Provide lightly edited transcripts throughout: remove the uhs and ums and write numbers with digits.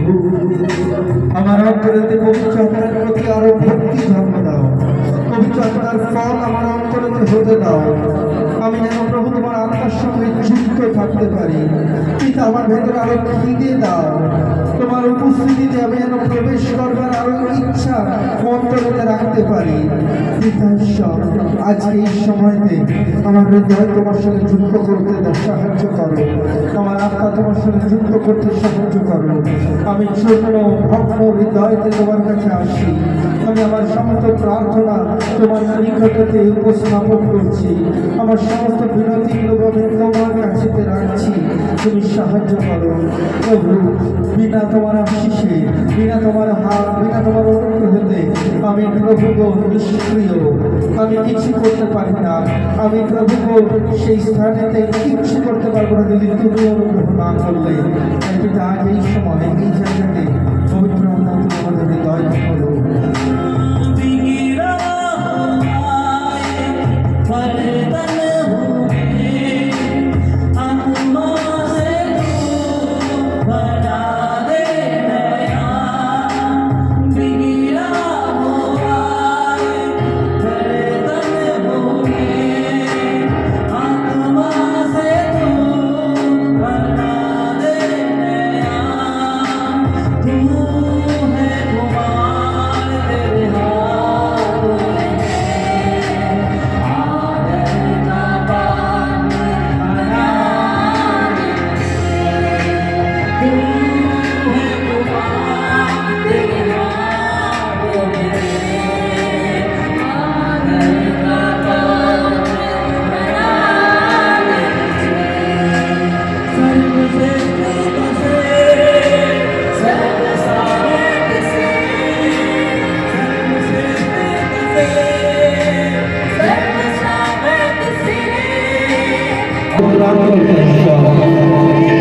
প্রভু আমার অন্তরেতে পবিত্র আত্মার প্রতি আরো ভক্তি জন্ম দাও, পবিত্র আত্মার ফল আমার অন্তরেতে হতে দাও। আমি যেন প্রভু তোমার আত্মার সঙ্গে যুক্ত থাকতে পারি। পিতা আমার ভেতরে আরো খিদে দাও, তোমার উপস্থিতিতে আমি যেন প্রবেশ করবার আরো ইচ্ছা অন্তরেতে রাখতে পারি। পিতা ঈশ্বর, আজকে এই সময়তে আমার হৃদয় তোমার সঙ্গে যুক্ত করতে সাহায্য করো, আমার আত্মা তোমার সঙ্গে যুক্ত করতে সাহায্য করো। আমি ছোট ভগ্ন হৃদয়তে তোমার কাছে আসি, আমি আমার সমস্ত প্রার্থনা তোমার নিকটতে উপস্থাপন করছি, আমার সমস্ত বিনতিগুলো আমি তোমার কাছে রাখছি। তুমি সাহায্য করো প্রভু। বিনা তোমার আশীষে, বিনা তোমার হাত, বিনা তোমার অনুগ্রহতে আমি প্রভু নিষ্ক্রিয়, আমি কিছু করতে পারি না। আমি প্রভু সেই স্থানেতে কিছু করতে পারবো না যদি তুমি অনুগ্রহ না করলে। পিতা আজ এই সময় এই জায়গাতে পবিত্র আমাদের হৃদয় করো।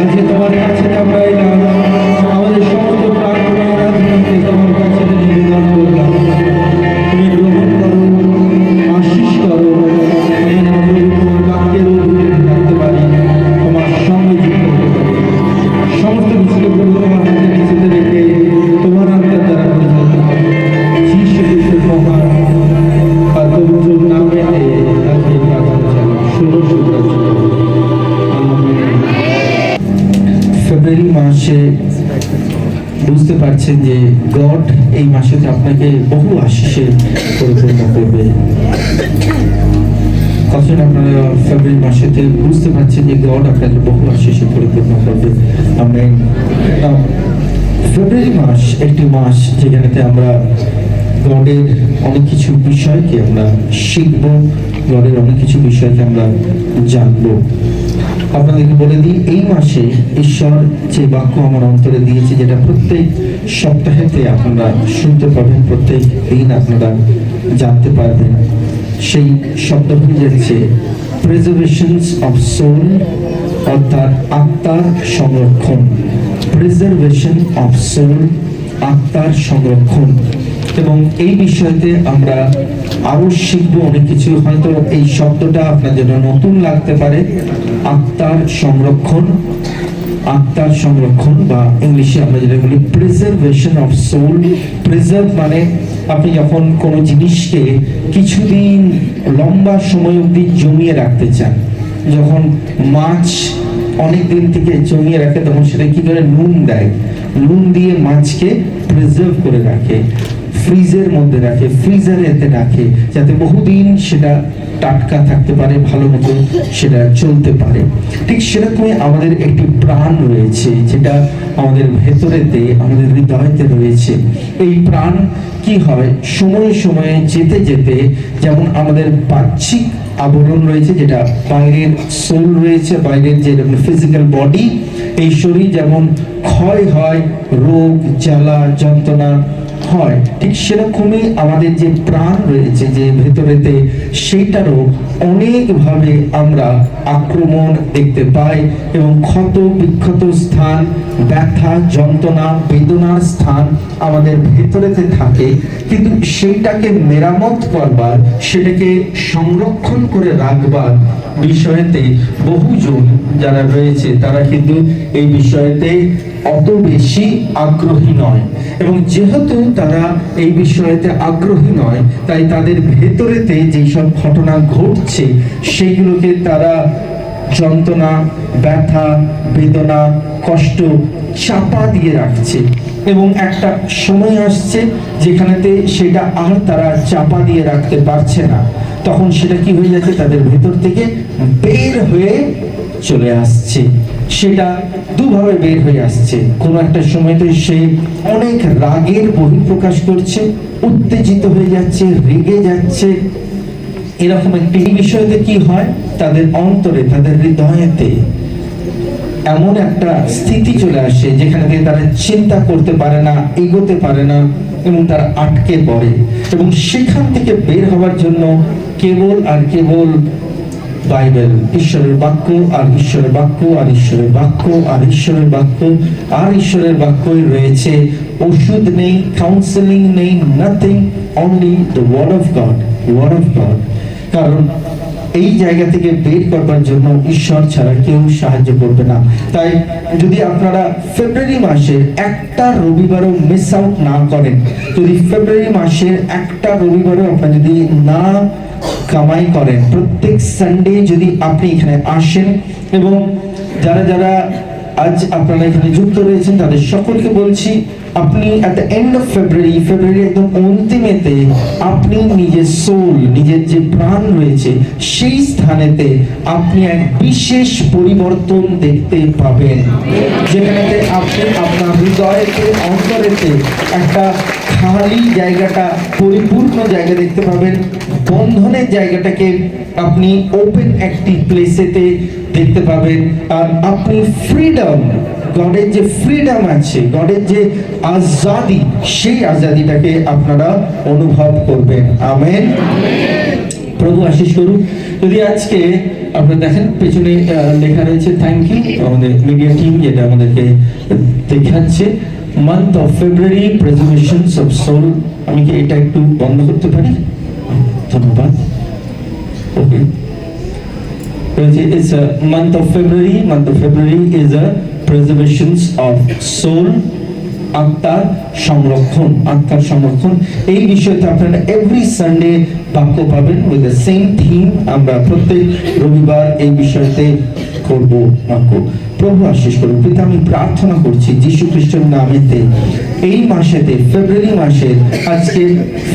আজকে তোমার কাছে আমরা এলাম, আমাদের সমস্ত প্রার্থনা আরাধনাকে তোমার কাছে নিবেদন করলাম। তুমি গ্রহণ করো, আশীষ করো, আমি তোমার বাক্যের অধীনে থাকতে পারি, তোমার সঙ্গে যুক্ত সমস্ত কিছুকে প্রভু তোমার হাতে কিছুতে রেখে তোমার আত্মার দ্বারা পরিচালিত যিশু মহান আর পবিত্র নামে আজকে প্রার্থনা চালাম। ফেব্রুয়ারি মাসে বুঝতে পারছেন যে গড এই মাসেতে আপনাকে বহু আশীষে পরিপূর্ণ করবে। কখন আপনারা ফেব্রুয়ারি মাসেতে বুঝতে পারছেন যে গড আপনাকে বহু আশীষে পরিপূর্ণ করবে। আমরা ফেব্রুয়ারি মাস একটি মাস যেখানেতে আমরা গডের অনেক কিছু বিষয়কে আমরা শিখব, গডের অনেক কিছু বিষয়কে আমরা জানবো। আপনাদেরকে বলে দিই, এই মাসে ঈশ্বর যে বাক্য আমার অন্তরে দিয়েছে, যেটা প্রত্যেক সপ্তাহেতে আপনারা শুনতে পাবেন, প্রত্যেক দিন আপনারা জানতে পারবেন, সেই শব্দ হয়ে যাচ্ছে প্রিজার্ভেশনস অফ সোল, অর্থাৎ আত্মার সংরক্ষণ। প্রিজার্ভেশন অফ সোল, আত্মার সংরক্ষণ। এবং এই বিষয়তে আমরা আরো শিখবো অনেক কিছু। হয়তো এই শব্দটা আপনার জন্য নতুন লাগতে পারে, আত্মার সংরক্ষণ। আত্মার সংরক্ষণ বা ইংলিশে আমরা যেটা বলি প্রিজার্ভেশন অফ সোল। প্রিজার্ভ মানে আপনি যখন কোনো জিনিসকে কিছুদিন লম্বা সময় অবধি জমিয়ে রাখতে চান, যখন মাছ অনেক দিন থেকে জমিয়ে রাখে তখন সেটা কি করে নুন দেয়, নুন দিয়ে মাছকে প্রিজার্ভ করে রাখে, ফ্রিজের মধ্যে রাখে, ফ্রিজারেতে রাখে, যাতে বহুদিন সেটা টাটকা থাকতে পারে, ভালো মতো সেটা চলতে পারে। ঠিক সেরকমই আমাদের একটি প্রাণ রয়েছে, যেটা আমাদের ভেতরেতে, আমাদের হৃদয়তে রয়েছে। এই প্রাণ কি হয়, সময়ে সময়ে যেতে যেতে, যেমন আমাদের বাহ্যিক আবরণ রয়েছে, যেটা বাইরের সোল রয়েছে, বাইরের যে ফিজিক্যাল বডি, এই শরীর যেমন ক্ষয় হয়, রোগ জ্বালা যন্ত্রণা হয়, ঠিক সেরকমই আমাদের যে প্রাণ রয়েছে, যে ভেতরেতে, সেইটারও অনেকভাবে আমরা আক্রমণ দেখতে পাই এবং ক্ষত বিক্ষত স্থান, ব্যথা যন্ত্রণা বেদনার স্থান আমাদের ভেতরেতে থাকে। কিন্তু সেইটাকে মেরামত করবার, সেটাকে সংরক্ষণ করে রাখবার বিষয়েতে বহুজন যারা রয়েছে তারা কিন্তু এই বিষয়েতে অত বেশি আগ্রহী নয়, এবং যেহেতু তারা এই বিষয়েতে আগ্রহী নয়, তাই তাদের ভেতরেতে যেসব ঘটনা ঘটছে সেইগুলোকে তারা যন্ত্রণা, ব্যথা, বেদনা, কষ্ট চাপা দিয়ে রাখছে, এবং একটা সময় আসছে যেখানেতে সেটা আর তারা চাপা দিয়ে রাখতে পারছে না। তখন সেটা কি হয়ে যাচ্ছে, তাদের ভেতর থেকে বের হয়ে চলে আসছে। সেটা দুভাবে বের হয়ে আসছে। কোনো একটা সময়তে সে অনেক রাগের বহিঃপ্রকাশ করছে, উত্তেজিত হয়ে যাচ্ছে, রেগে যাচ্ছে। এরকম একটি বিষয়তে কি হয়, তাদের অন্তরে, তাদের হৃদয়েতে এমন একটা স্থিতি চলে আসে যেখানে তারা চিন্তা করতে পারে না, এগোতে পারে না, এবং তারা আটকে পড়ে। এবং সেখান থেকে বের হওয়ার জন্য কেবল আর কেবল বাইবেল, ঈশ্বরের বাক্য আর ঈশ্বরের বাক্য আর ঈশ্বরের বাক্য আর ঈশ্বরের বাক্য আর ঈশ্বরের বাক্যই রয়েছে। ওষুধ নেই, কাউন্সেলিং নেই, nothing, only the word of God, word of God. কারণ এই জায়গা থেকে বের করবার জন্য ঈশ্বর ছাড়া কেউ সাহায্য করবে না। তাই যদি আপনারা ফেব্রুয়ারি মাসের একটা রবিবারও মিস আউট না করেন, যদি ফেব্রুয়ারি মাসের একটা রবিবারও আপনারা যদি না কামাই করেন, প্রত্যেক সানডে যদি আপনি এখানে আসেন, এবং যারা যারা আজ আপনারা এখানে যুক্ত রয়েছেন তাদের সকলকে বলছি, আপনি at the end of ফেব্রুয়ারি একদম অন্তিমেতে আপনি নিজের সোল, নিজের যে প্রাণ রয়েছে সেই স্থানেতে আপনি এক বিশেষ পরিবর্তন দেখতে পাবেন, যেখানেতে আপনি আপনার হৃদয়েতে, অন্তরেতে একটা খালি জায়গাটা, পরিপূর্ণ জায়গা দেখতে পাবেন। বন্ধনের জায়গাটাকে আপনি ওপেন একটি প্লেসেতে দেখতে পাবেন, আর আপনি ফ্রিডম, গডের যে ফ্রিডম আছে, গডের যে আজাদি, সেই আজাদিটাকে আপনারা অনুভব করবেন। আমেন। প্রভু আশীষ করুন। যদি আজকে আপনারা দেখেন পেছনে লেখা রয়েছে থ্যাংক ইউ, আমাদের মিডিয়া টিম যেটা আমাদেরকে দেখাচ্ছে, month of February preservations of soul. আমি কি এটা একটু বন্ধ করতে পারি? ধন্যবাদ। ওকে, it's a month of February is a preservations of soul, আত্মার সংরক্ষণ, আত্মার সংরক্ষণ। এই বিষয়তে আপনারা এভরি সানডে বাক্য পাবেন উইথ দ্য সেম থিম। আমরা প্রত্যেক রবিবার এই বিষয়তে করব বাক্য। প্রভু আশীষ করুন। পিতা, আমি প্রার্থনা করছি যীশু খ্রিস্টের নামেতে এই মাসেতে, ফেব্রুয়ারি মাসের আজকে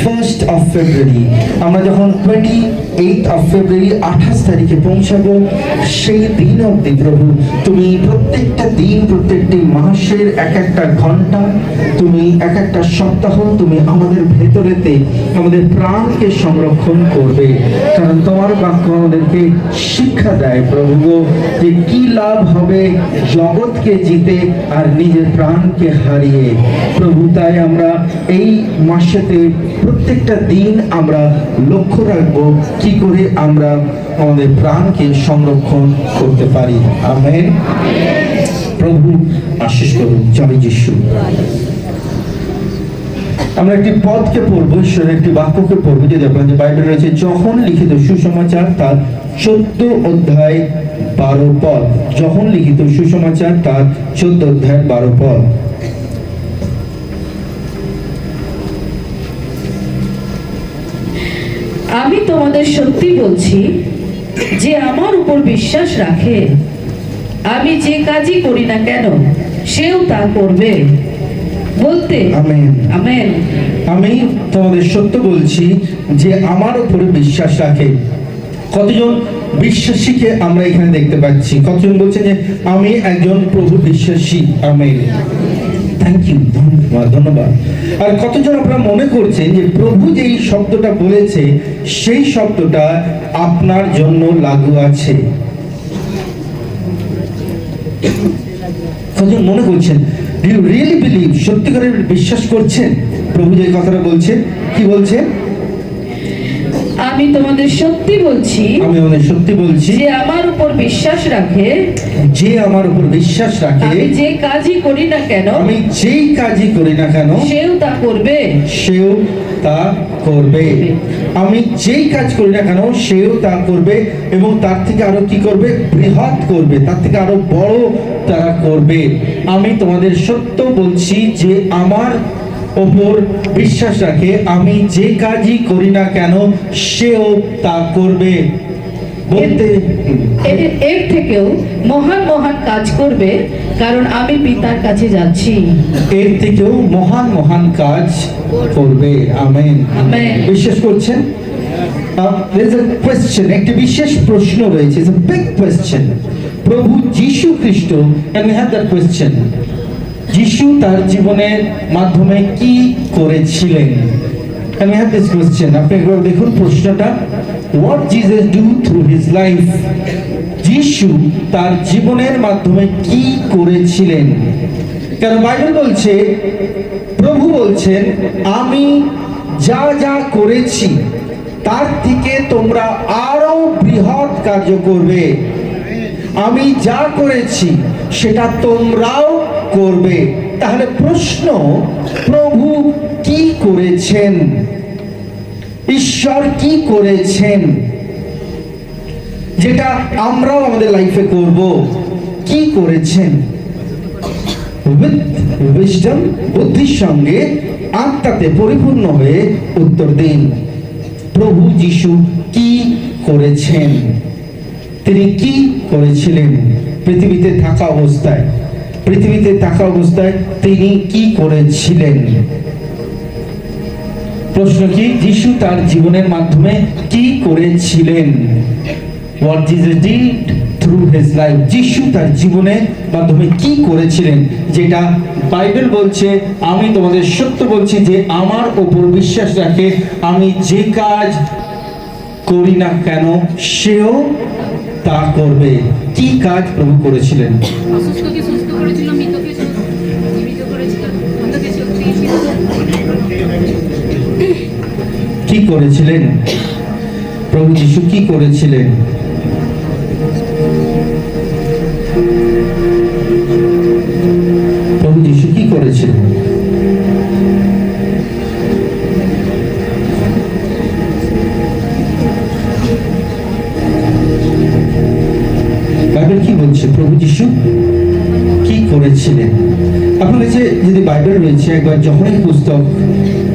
1st of February, আমরা যখন 28th of February 28 তারিখে পৌঁছাবো, সেই দিন অবধি প্রভু তুমি প্রত্যেকটা দিন, প্রত্যেকটি মাসের এক একটা ঘন্টা, তুমি এক একটা সপ্তাহ তুমি আমাদের ভেতরেতে, আমাদের প্রাণকে সংরক্ষণ করবে। কারণ তোমার বাক্য আমাদেরকে শিক্ষা দেয় প্রভু যে কি লাভ হবে জগৎকে জিতে আর নিজের প্রাণকে হারিয়ে। প্রভু, তাই আমরা এই মাসেতে প্রত্যেকটা দিন আমরা লক্ষ্য রাখবো কি করে আমরা আমাদের প্রাণকে সংরক্ষণ করতে পারি। আমেন। প্রভু আশীষ করুন। জয় যিশু। আমরা একটি পদকে পড়বো, ঈশ্বরের একটি বাক্যকে পড়বো, যে দেখবেন যে বাইবেল রয়েছে যখন লিখিত সুসমাচার তার 14 অধ্যায় 12 পদ। যখন লিখিত সুসমাচার তার 14 অধ্যায় 12 পদ। আমি তোমাদের সত্যি বলছি, যে আমার উপর বিশ্বাস রাখে, আমি যে কাজই করি না কেন সেও তা করবে। বলতে আমেন। আমেন। আমি তোমাদের সত্য বলছি, যে আমার উপরে বিশ্বাস রাখে। কতজন বিশ্বাসীকে আমরা এখানে দেখতে পাচ্ছি? কতজন বলছে যে আমি একজন প্রভু বিশ্বাসী? আমেন। থ্যাংক ইউ, ধন্যবাদ। আর কতজন আপনারা মনে করছেন যে প্রভু যে এই শব্দটা বলেছে সেই শব্দটা আপনার জন্য লাগু আছে? কতজন মনে করছেন? Do you really believe? সত্যিকারের বিশ্বাস করছেন প্রভু যে কথাটা বলছে? কি বলছে? আমি তোমাদের সত্যি বলছি, আমি তোমাদের সত্যি বলছি, যে আমার উপর বিশ্বাস রাখে, যে আমার উপর বিশ্বাস রাখে, আমি যে কাজই করি না কেন, আমি যেই কাজই করি না কেন সেও তা করবে, সেও তা করবে। আমি যেই কাজ করি না কেন সেও তা করবে, এবং তার থেকে আরো কি করবে? বৃহৎ করবে, তার থেকে আরো বড় তারা করবে। আমি তোমাদের সত্য বলছি যে আমার ওপর বিশ্বাস রাখে, আমি যে কাজই করি না কেন সেও তা করবে। বলতে এর থেকেও মহান মহান কাজ করবে, কারণ আমি পিতার কাছে যাচ্ছি। এর থেকেও মহান মহান কাজ করবে। আমেন। আমেন। বিশ্বাস করছেন? There is a question, একটি বিশেষ প্রশ্ন রয়েছে, it's a big question. প্রভু যীশু খ্রিস্ট, and we have that question. যীশু তার জীবনের মাধ্যমে কি করেছিলেন? And we have this question. আপনি একবার দেখুন প্রশ্নটা, what Jesus do through his life? যীশু তার জীবনের মাধ্যমে কি করেছিলেন? কারণ বাইবেল বলছে, প্রভু বলছেন, আমি যা যা করেছি তার থেকে তোমরা আরো বৃহৎ কার্য করবে। আমি যা করেছি সেটা তোমরাও করবে। তাহলে প্রশ্ন, প্রভু কি করেছেন? ঈশ্বর কি করেছেন যেটা আমরাও আমাদের লাইফে করব? কি করেছেন? উইথ উইজডম, বুদ্ধির সঙ্গে আত্মাতে পরিপূর্ণ হয়ে উত্তর দিন। প্রভু যীশু কি করেছেন? তিনি কি করেছিলেন পৃথিবীতে থাকা অবস্থায়? পৃথিবীতে থাকা অবস্থায় তিনি কি করেছিলেন? প্রশ্ন কি? যীশু তার জীবনের মাধ্যমে কি করেছিলেন? What Jesus did through his life. যীশু তার জীবনের মাধ্যমে কি করেছিলেন, যেটা বাইবেল বলছে, আমি তোমাদের সত্য বলছি যে আমার উপর বিশ্বাস রাখে, আমি যে কাজ করি না কেন সেও তা করবে। কি কাজ প্রভু করেছিলেন? অসুস্থকে সুস্থ করেছিল, মৃতকে জীবিত করেছিল, অন্ধকে চোখ দিয়েছিল। কি করেছিলেন প্রভু যীশু? কি করেছিলেন? প্রভু যীশু কি করেছিলেন? বাইবেল কি বলছে প্রভু যীশু কি করেছিলেন? আপনার কাছে যদি বাইবেল রয়েছে, একবার যখনই পুস্তক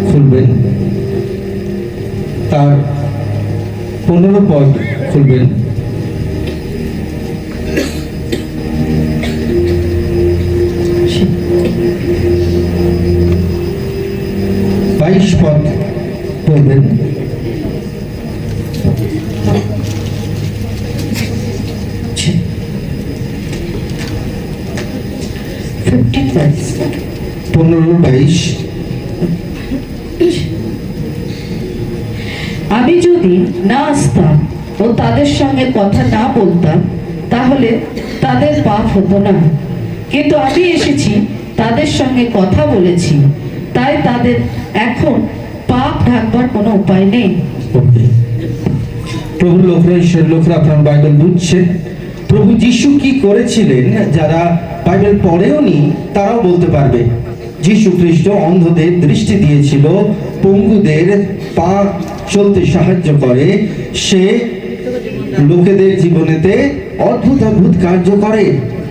খুলবেন তার 15 পদ খুলবেন। বাইশ পদ পড়বেন। পনেরো 22। আমি যদি না আসতাম ও তাদের সঙ্গে কথা না বলতাম, তাহলে তাদের পাপ হতো না, কিন্তু আমি এসেছি, তাদের সঙ্গে কথা বলেছি, তাই তাদের এখন পাপ ঢাকবার কোনো উপায় নেই। ওকে, প্রভু লোকরা, ঈশ্বর লোকরা, আপনার বাইবেল বুঝছে প্রভু যীশু কি করেছিলেন? যারা বাইবেল পড়েও নি তারাও বলতে পারবে। যীশু খ্রিস্ট অন্ধদের দৃষ্টি দিয়েছিল, পঙ্গুদের পা চলতে সাহায্য করে, সে লোকেদের জীবনেতে অদ্ভুত অদ্ভুত কার্য করে।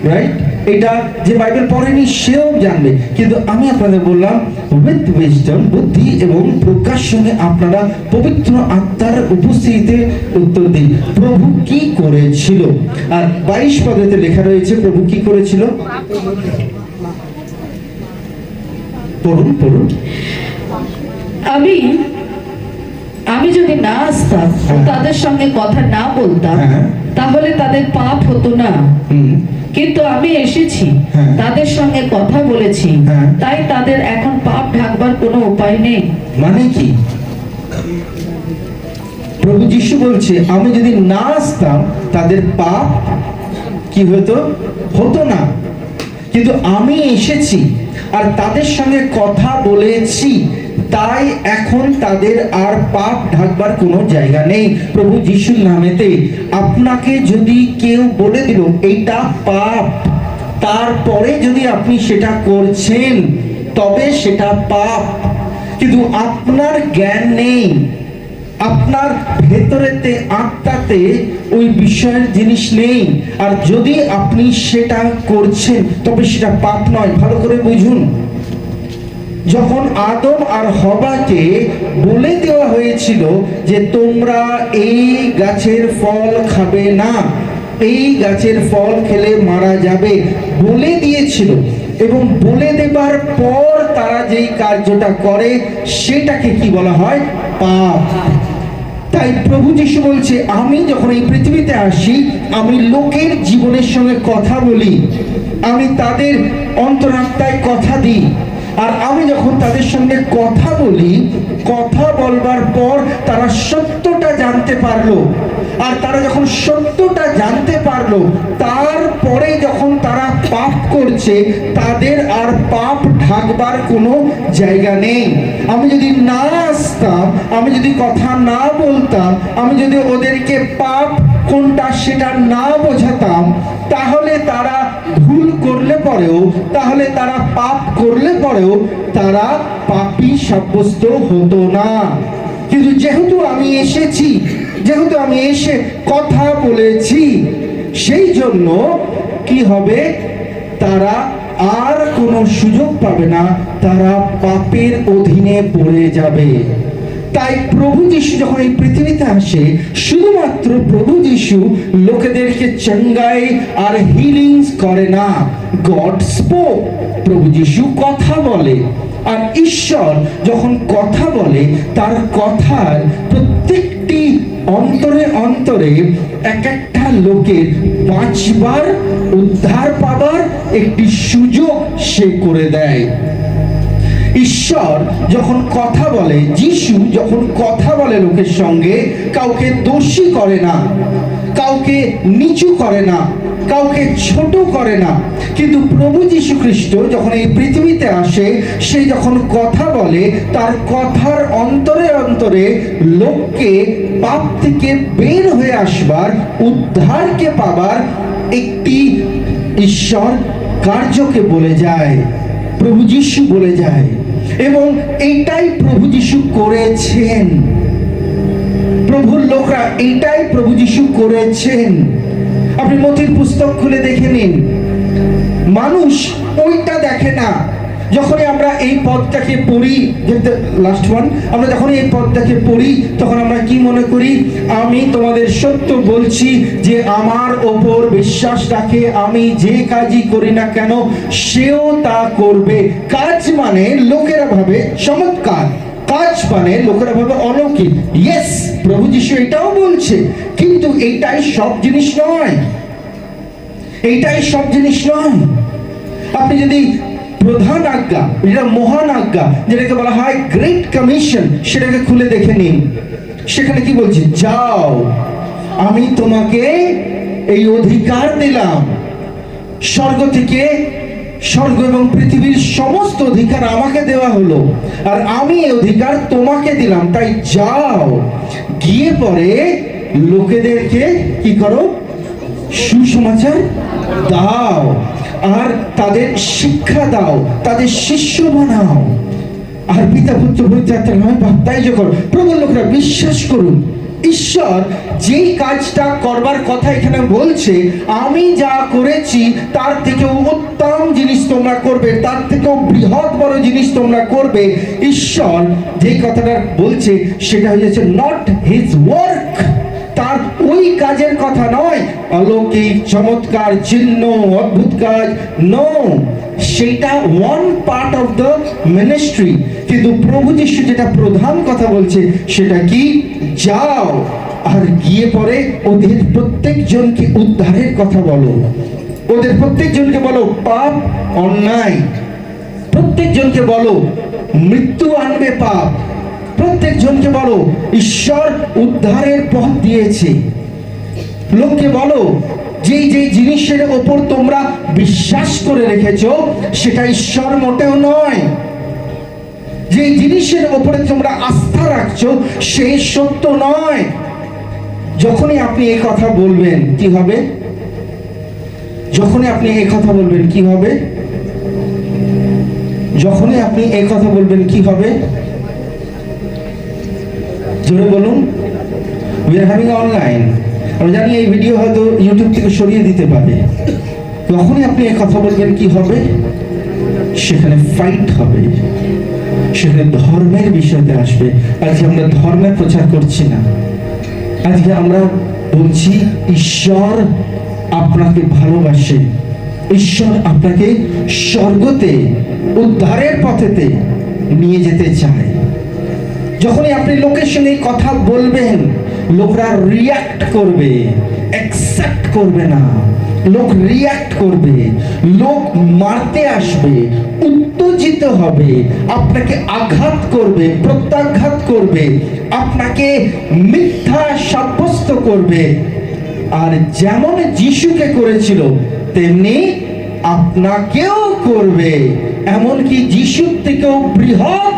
রাইট? এটা যে বাইবেল পড়েনি সেও জানবে। কিন্তু আমি আপনাদের বললাম, উইথ উইজডম, বুদ্ধি এবং প্রকাশ সঙ্গে আপনারা পবিত্র আত্মার উপস্থিতিতে উত্তর দিন, প্রভু কি করেছিল। আর 22 পদেতে লেখা রয়েছে প্রভু কি করেছিল। পড়ুন পড়ুন। আমি যদি না আসতাম ও তাদের সঙ্গে কথা না বলতাম, তাহলে তাদের পাপ হতো না, কিন্তু আমি এসেছি, তাদের সঙ্গে কথা বলেছি, তাই তাদের এখন পাপ ঢাকবার কোনো উপায় নেই। মানে কি? প্রভু যীশু বলছে, আমি যদি না আসতাম তাদের পাপ কি হতো? হতো না, কিন্তু আমি এসেছি আর তাদের সঙ্গে কথা বলেছি, তাই এখন তাদের আর পাপ ঢাকবার কোনো জায়গা নেই। প্রভু যীশুর নামেতে আপনাকে যদি কেউ বলে দিল এইটা পাপ, তারপরে যদি আপনি সেটা করছেন, তবে সেটা পাপ। কিন্তু আপনার জ্ঞান নেই, আপনার ভেতরেতে আত্মাতে ওই বিষয়ের জিনিস নেই, আর যদি আপনি সেটা করছেন তবে সেটা পাপ নয়। ভালো করে বুঝুন, যখন আদম আর হওয়াকে বলে দেওয়া হয়েছিল যে তোমরা এই গাছের ফল খাবে না, এই গাছের ফল খেলে মারা যাবে, বলে দিয়েছিল, এবং বলে দেবার পর তারা যেই কার্যটা করে সেটাকে কি বলা হয়? পাপ। তাই প্রভু যিশু বলছে, আমি যখন এই পৃথিবীতে আসি, আমি লোকের জীবনের সঙ্গে কথা বলি, আমি তাদের অন্তরাত্মায় কথা দিই। আর আমি যখন তাদের সঙ্গে কথা বলি, কথা বলবার পর তারা সত্যটা জানতে পারলো, আর তারা যখন সত্যটা জানতে পারলো, তারপরে যখন তারা পাপ করছে, তাদের আর পাপ ঢাকবার কোনো জায়গা নেই। আমি যদি না আসতাম, আমি যদি কথা না বলতাম, আমি যদি ওদেরকে পাপ কোনটা সেটা না বোঝাতাম, তাহলে তারা ভুল করলে পরেও, তাহলে তারা পাপ করলে পরেও তারা পাপী সাব্যস্ত হতো না। কিন্তু যেহেতু আমি এসেছি, যেহেতু আমি এসে কথা বলেছি, সেই জন্য কি হবে? তারা আর কোনো সুযোগ পাবে না, তারা পাপের অধীনে পড়ে যাবে। তাই প্রভু যিশু যখন এই পৃথিবীতে আসে, শুধুমাত্র প্রভু যিশু লোকেদেরকে চাঙ্গাই আর হিলিংস করে না। গড স্পোক, প্রভু যিশু কথা বলে। আর ঈশ্বর যখন কথা বলে, তার কথার প্রত্যেকটি অন্তরে অন্তরে এক একটা লোকের বাঁচবার, উদ্ধার পাবার একটি সুযোগ সে করে দেয়। ঈশ্বর যখন কথা বলে, যিশু যখন কথা বলে লোকের সঙ্গে, কাউকে দোষী করে না, কাউকে নিচু করে না, কাউকে ছোট করে না। কিন্তু প্রভু যীশু খ্রিস্ট যখন এই পৃথিবীতে আসে, সে যখন কথা বলে, তার কথার অন্তরে অন্তরে লোককে পাপ থেকে বের হয়ে আসবার, উদ্ধারকে পাবার একটি ঈশ্বর কার্যকে বলে যায়, প্রভু যীশু বলে যায়। এবং এইটাই প্রভু যীশু করেছেন। প্রভুর লোকরা এইটাই প্রভু যীশু করেছেন। আপনি মথির পুস্তক খুলে দেখে নিন, মানুষ ওইটা দেখে না। যখনই আমরা এই পদটাকে পড়ি, লাস্ট ওয়ান, আমরা যখনই এই পদটাকে পড়ি, তখন আমরা কি মনে করি? আমি তোমাদের সত্য বলছি যে আমার ওপর বিশ্বাস রাখে, আমি যে কাজই করি না কেন সেও তা করবে। কাজ মানে লোকেরা ভাবে চমৎকার, কাজ মানে লোকেরা ভাবে অলৌকিক। ইয়েস, প্রভু যীশু এটাও বলছে, কিন্তু এইটাই সব জিনিস নয়, এইটাই সব জিনিস নয়। আপনি যদি প্রধান আজ্ঞা, যেটা মহান আজ্ঞা, যেটাকে বলা হয় গ্রেট কমিশন, সেটাকে খুলে দেখে নিন, সেখানে কি বলছে? যাও, আমি তোমাকে এই অধিকার দিলাম, স্বর্গ থেকে, স্বর্গ এবং পৃথিবীর সমস্ত অধিকার আমাকে দেওয়া হলো, আর আমি এই অধিকার তোমাকে দিলাম। তাই যাও, গিয়ে পরে লোকেদেরকে কি করো? সুসমাচার দাও, আর তাদের শিক্ষা দাও, তাদের শিষ্য বানাও, আর পিতা পুত্র পবিত্র আত্মার নামে বাপ্তাইজ করো। প্রভুর লোকরা বিশ্বাস করুন, ঈশ্বর যেই কাজটা করবার কথা এখানে বলছে, আমি যা করেছি তার থেকেও উত্তম জিনিস তোমরা করবে, তার থেকেও বৃহৎ বড় জিনিস তোমরা করবে। ঈশ্বর যেই কথাটা বলছে সেটা হয়েছে নট হিজ ওয়ার্ক, তার ওই কাজের কথা নয়, অলৌকিক চমৎকার চিহ্ন অদ্ভুত কাজ, নো, সেটা one part of the ministry. কিন্তু প্রভু যীশু যেটা প্রধান কথা বলছে সেটা কি? যাও, আর গিয়ে পরে ওদের প্রত্যেকজনকে উদ্ধারের কথা বলো, ওদের প্রত্যেকজনকে বলো পাপ অন্যায়, প্রত্যেকজনকে বলো মৃত্যু আনবে পাপ, প্রত্যেকজনকে বলো ঈশ্বর উদ্ধারের পথ দিয়েছে। লোককে বলো যেই যেই জিনিসের ওপর তোমরা বিশ্বাস করে রেখেছো সেটা ঈশ্বর মোটেও নয়, যে জিনিসের ওপরে তোমরা আস্থা রাখছো সেই সত্য নয়। যখনই আপনি এই কথা বলবেন কি হবে? যখনই আপনি এই কথা বলবেন কি হবে? যখনই আপনি এই কথা বলবেন কি হবে? জোরে বলুন। We are having online. আমরা জানি এই ভিডিও হয়তো ইউটিউব থেকে সরিয়ে দিতে পারে। যখনই আপনি এই কথা বলবেন কি হবে? সেখানে ফাইট হবে, সেখানে ধর্মের বিষয়তে আসবে। আজকে আমরা ধর্মের প্রচার করছি না, আজকে আমরা বলছি ঈশ্বর আপনাকে ভালোবাসে, ঈশ্বর আপনাকে স্বর্গতে উদ্ধারের পথেতে নিয়ে যেতে চায়। যখনই আপনি লোকের সঙ্গে কথা বলবেন, লোকরা রিয়াক্ট করবে, অ্যাকসেপ্ট করবে না। লোক রিয়াক্ট করবে, লোক মারতে আসবে, উত্তেজিত হবে, আপনাকে আঘাত করবে, প্রত্যাঘাত করবে, আপনাকে মিথ্যা সাব্যস্ত করবে। আর যেমন যিশুকে করেছিল তেমনি আপনাকেও করবে। এমনকি যিশুর থেকেও বৃহৎ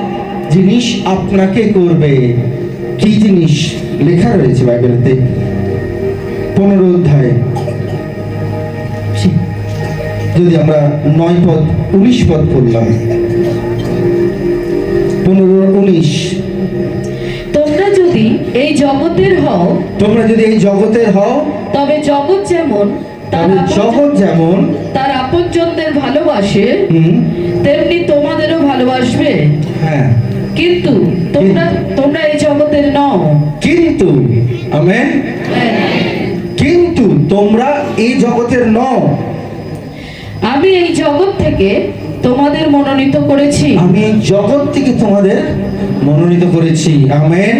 জিনিস আপনাকে করবে। কি জিনিস লেখা রয়েছে বাইবেলেতে? 15 অধ্যায়, যদি আমরা 9 পদ 19 পদ পড়লাম, 15-19, তোমরা যদি এই জগতের হও, তোমরা যদি এই জগতের হও, তবে জগৎ যেমন তবে জগৎ যেমন তার আপনজনদের ভালোবাসে, তেমনি তোমাদেরও ভালোবাসবে। হ্যাঁ, কিন্তু তোমরা এই জগতের নও। কিন্তু আমেন, কিন্তু তোমরা এই জগতের নও। আমি এই জগৎ থেকে তোমাদের মনোনীত করেছি। আমি এই জগৎ থেকে তোমাদের মনোনীত করেছি। আমেন।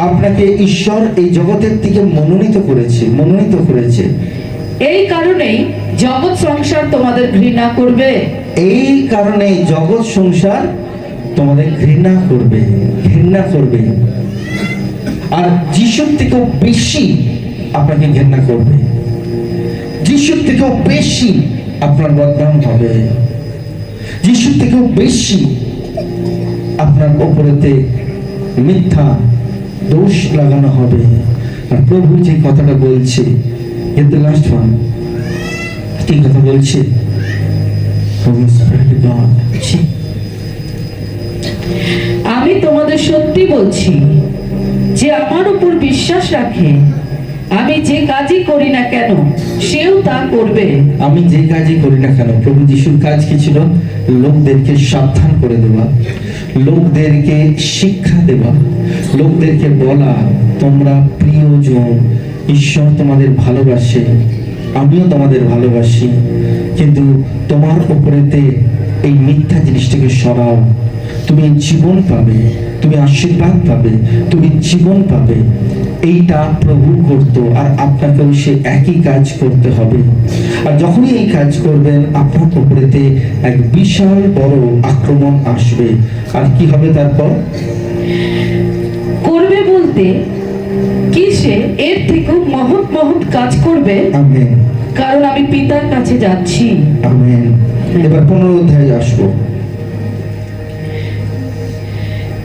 আপনাকে ঈশ্বর এই জগতের থেকে মনোনীত করেছে। এই কারণেই জগৎ সংসার তোমাদের ঘৃণা করবে। এই কারণে জগৎ সংসার তোমাদের ঘৃণা করবে। আর যিশুর থেকেও বেশি আপনাকে ঘৃণা করবে। যিশুর থেকেও বেশি আপনার বদনাম হবে। যিশুর থেকেও বেশি আপনার ওপরেতে মিথ্যা দোষ লাগানো হবে। আর প্রভু যে কথাটা বলছে, in the last one, কি কথা বলছে? আমি তোমাদের সত্যি বলছি, যে আমার উপর বিশ্বাস রাখে, আমি যে কাজই করি না কেন সেও তা করবে। আমি যে কাজই করি না কেন, প্রভু যিশুর কাজ কি ছিল? লোকদেরকে সাবধান করে দেওয়া, লোকদেরকে শিক্ষা দেওয়া, লোকদেরকে বলা তোমরা প্রিয়জন, ঈশ্বর তোমাদের ভালোবাসে, আমিও তোমাদের ভালোবাসি, কিন্তু তোমার উপরেতে এই মিথ্যা জিনিসটাকে সরাও, তুমি জীবন পাবে, তুমি আশীর্বাদ পাবে, তুমি জীবন পাবে। এইটা প্রভু করতো, আর আপনাকেও সে একই কাজ করতে হবে। আর যখনই এই কাজ করবেন, আপনার উপরেতে এক বিশাল বড় আক্রমণ আসবে। আর কি হবে তারপর? করবে বলতে কি, সে এর থেকেও মহৎ মহৎ কাজ করবে। আমেন। কারণ আমি পিতার কাছে যাচ্ছি। আমেন। এবার 15 অধ্যায়ে আসবো।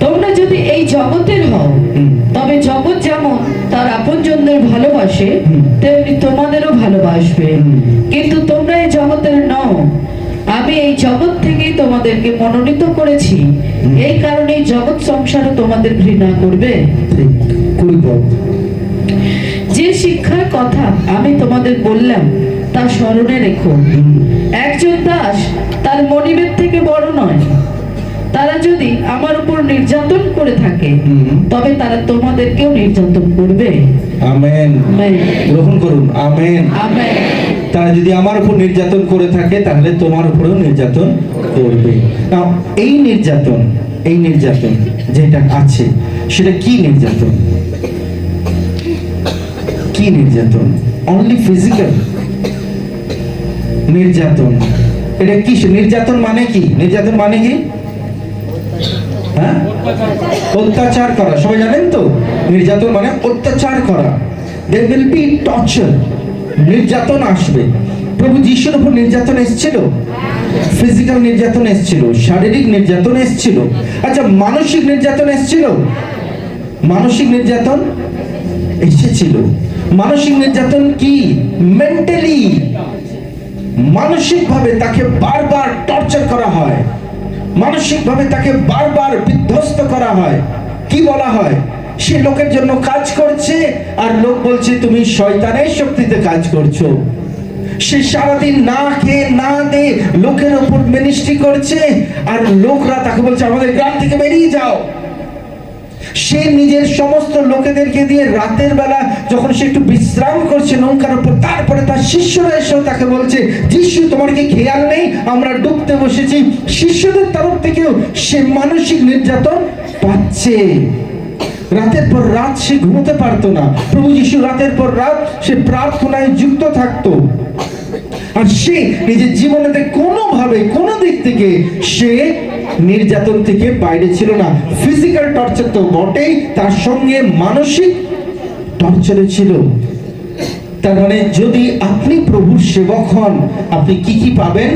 তোমরা যদি এই জগতের হও, তবে জগৎ যেমন তার আপনজনদের ভালোবাসে, তেমনি তোমাদেরও ভালোবাসবে। কিন্তু তোমরা এই জগতের নও, আমি এই জগৎ থেকেই তোমাদেরকে মনোনীত করেছি। এই কারণে জগৎ সংসারও তোমাদের ঘৃণা করবে। যে শিক্ষার কথা আমি তোমাদের বললাম তা স্মরণে রেখো। একজন দাস তার মনিবের থেকে বড় নয়। তারা যদি আমার উপর নির্যাতন করে থাকে, তবে তারা তোমাদেরকেও নির্যাতন করবে। আমেন। গ্রহণ করুন। আমেন। আমেন। তারা যদি আমার উপর নির্যাতন করে থাকে, তাহলে তোমার উপরেও নির্যাতন করবে। এই নির্যাতন যেটা আছে, সেটা কি নির্যাতন? কি নির্যাতন? অনলি ফিজিক্যাল নির্যাতন। এটা কি নির্যাতন মানে কি? নির্যাতন মানে কি? হ্যাঁ, অত্যাচার করা। সবাই জানেন তো, নির্যাতন মানে অত্যাচার করা। there will be torture, নির্যাতন আসবে। প্রভু যিশুর উপর নির্যাতন এসেছিল, ফিজিক্যাল নির্যাতন এসেছিল, শারীরিক নির্যাতন এসেছিল। আচ্ছা, মানসিক নির্যাতন এসেছিল? মানসিক নির্যাতন এসেছিল। মানসিক নির্যাতন কি? মেন্টালি, মানসিকভাবে তাকে বারবার টর্চার করা হয়, মানসিকভাবে তাকে বারবার বিধ্বস্ত করা হয়। কি বলা হয়? সে লোকের জন্য কাজ করছে, আর লোক বলছে তুমি শয়তানের শক্তিতে কাজ করছো। সে সারাদিন না খেয়ে না দে লোকের উপর মিনিস্ট্রি করছে, আর লোকরা তাকে বলছে আমাদের গ্রাম থেকে বেরিয়ে যাও। সে নিজের সমস্ত লোকেদেরকে দিয়ে রাতের বেলা যখন সে একটু বিশ্রাম করছে নৌকার উপর, তারপরে তার শিষ্যরা এসে তাকে বলছে যিশু তোমার কি খেয়াল নেই আমরা ডুবতে বসেছি। শিষ্যদের তরফ থেকেও সে মানসিক নির্যাতন পাচ্ছে। রাতের পর রাত সে ঘুমোতে পারতো না। প্রভু যিশু রাতের পর রাত সে প্রার্থনায় যুক্ত থাকতো, আর সে নিজের জীবনেতে কোনোভাবে কোনো দিক থেকে সে নির্যাতন থেকে বাইরে ছিল না। ফিজিক্যাল টর্চার তো বটেই, তার সঙ্গে মানসিক টর্চারে ছিল। তার মানে যদি আপনি প্রভুর সেবক হন, আপনি কি কি পাবেন?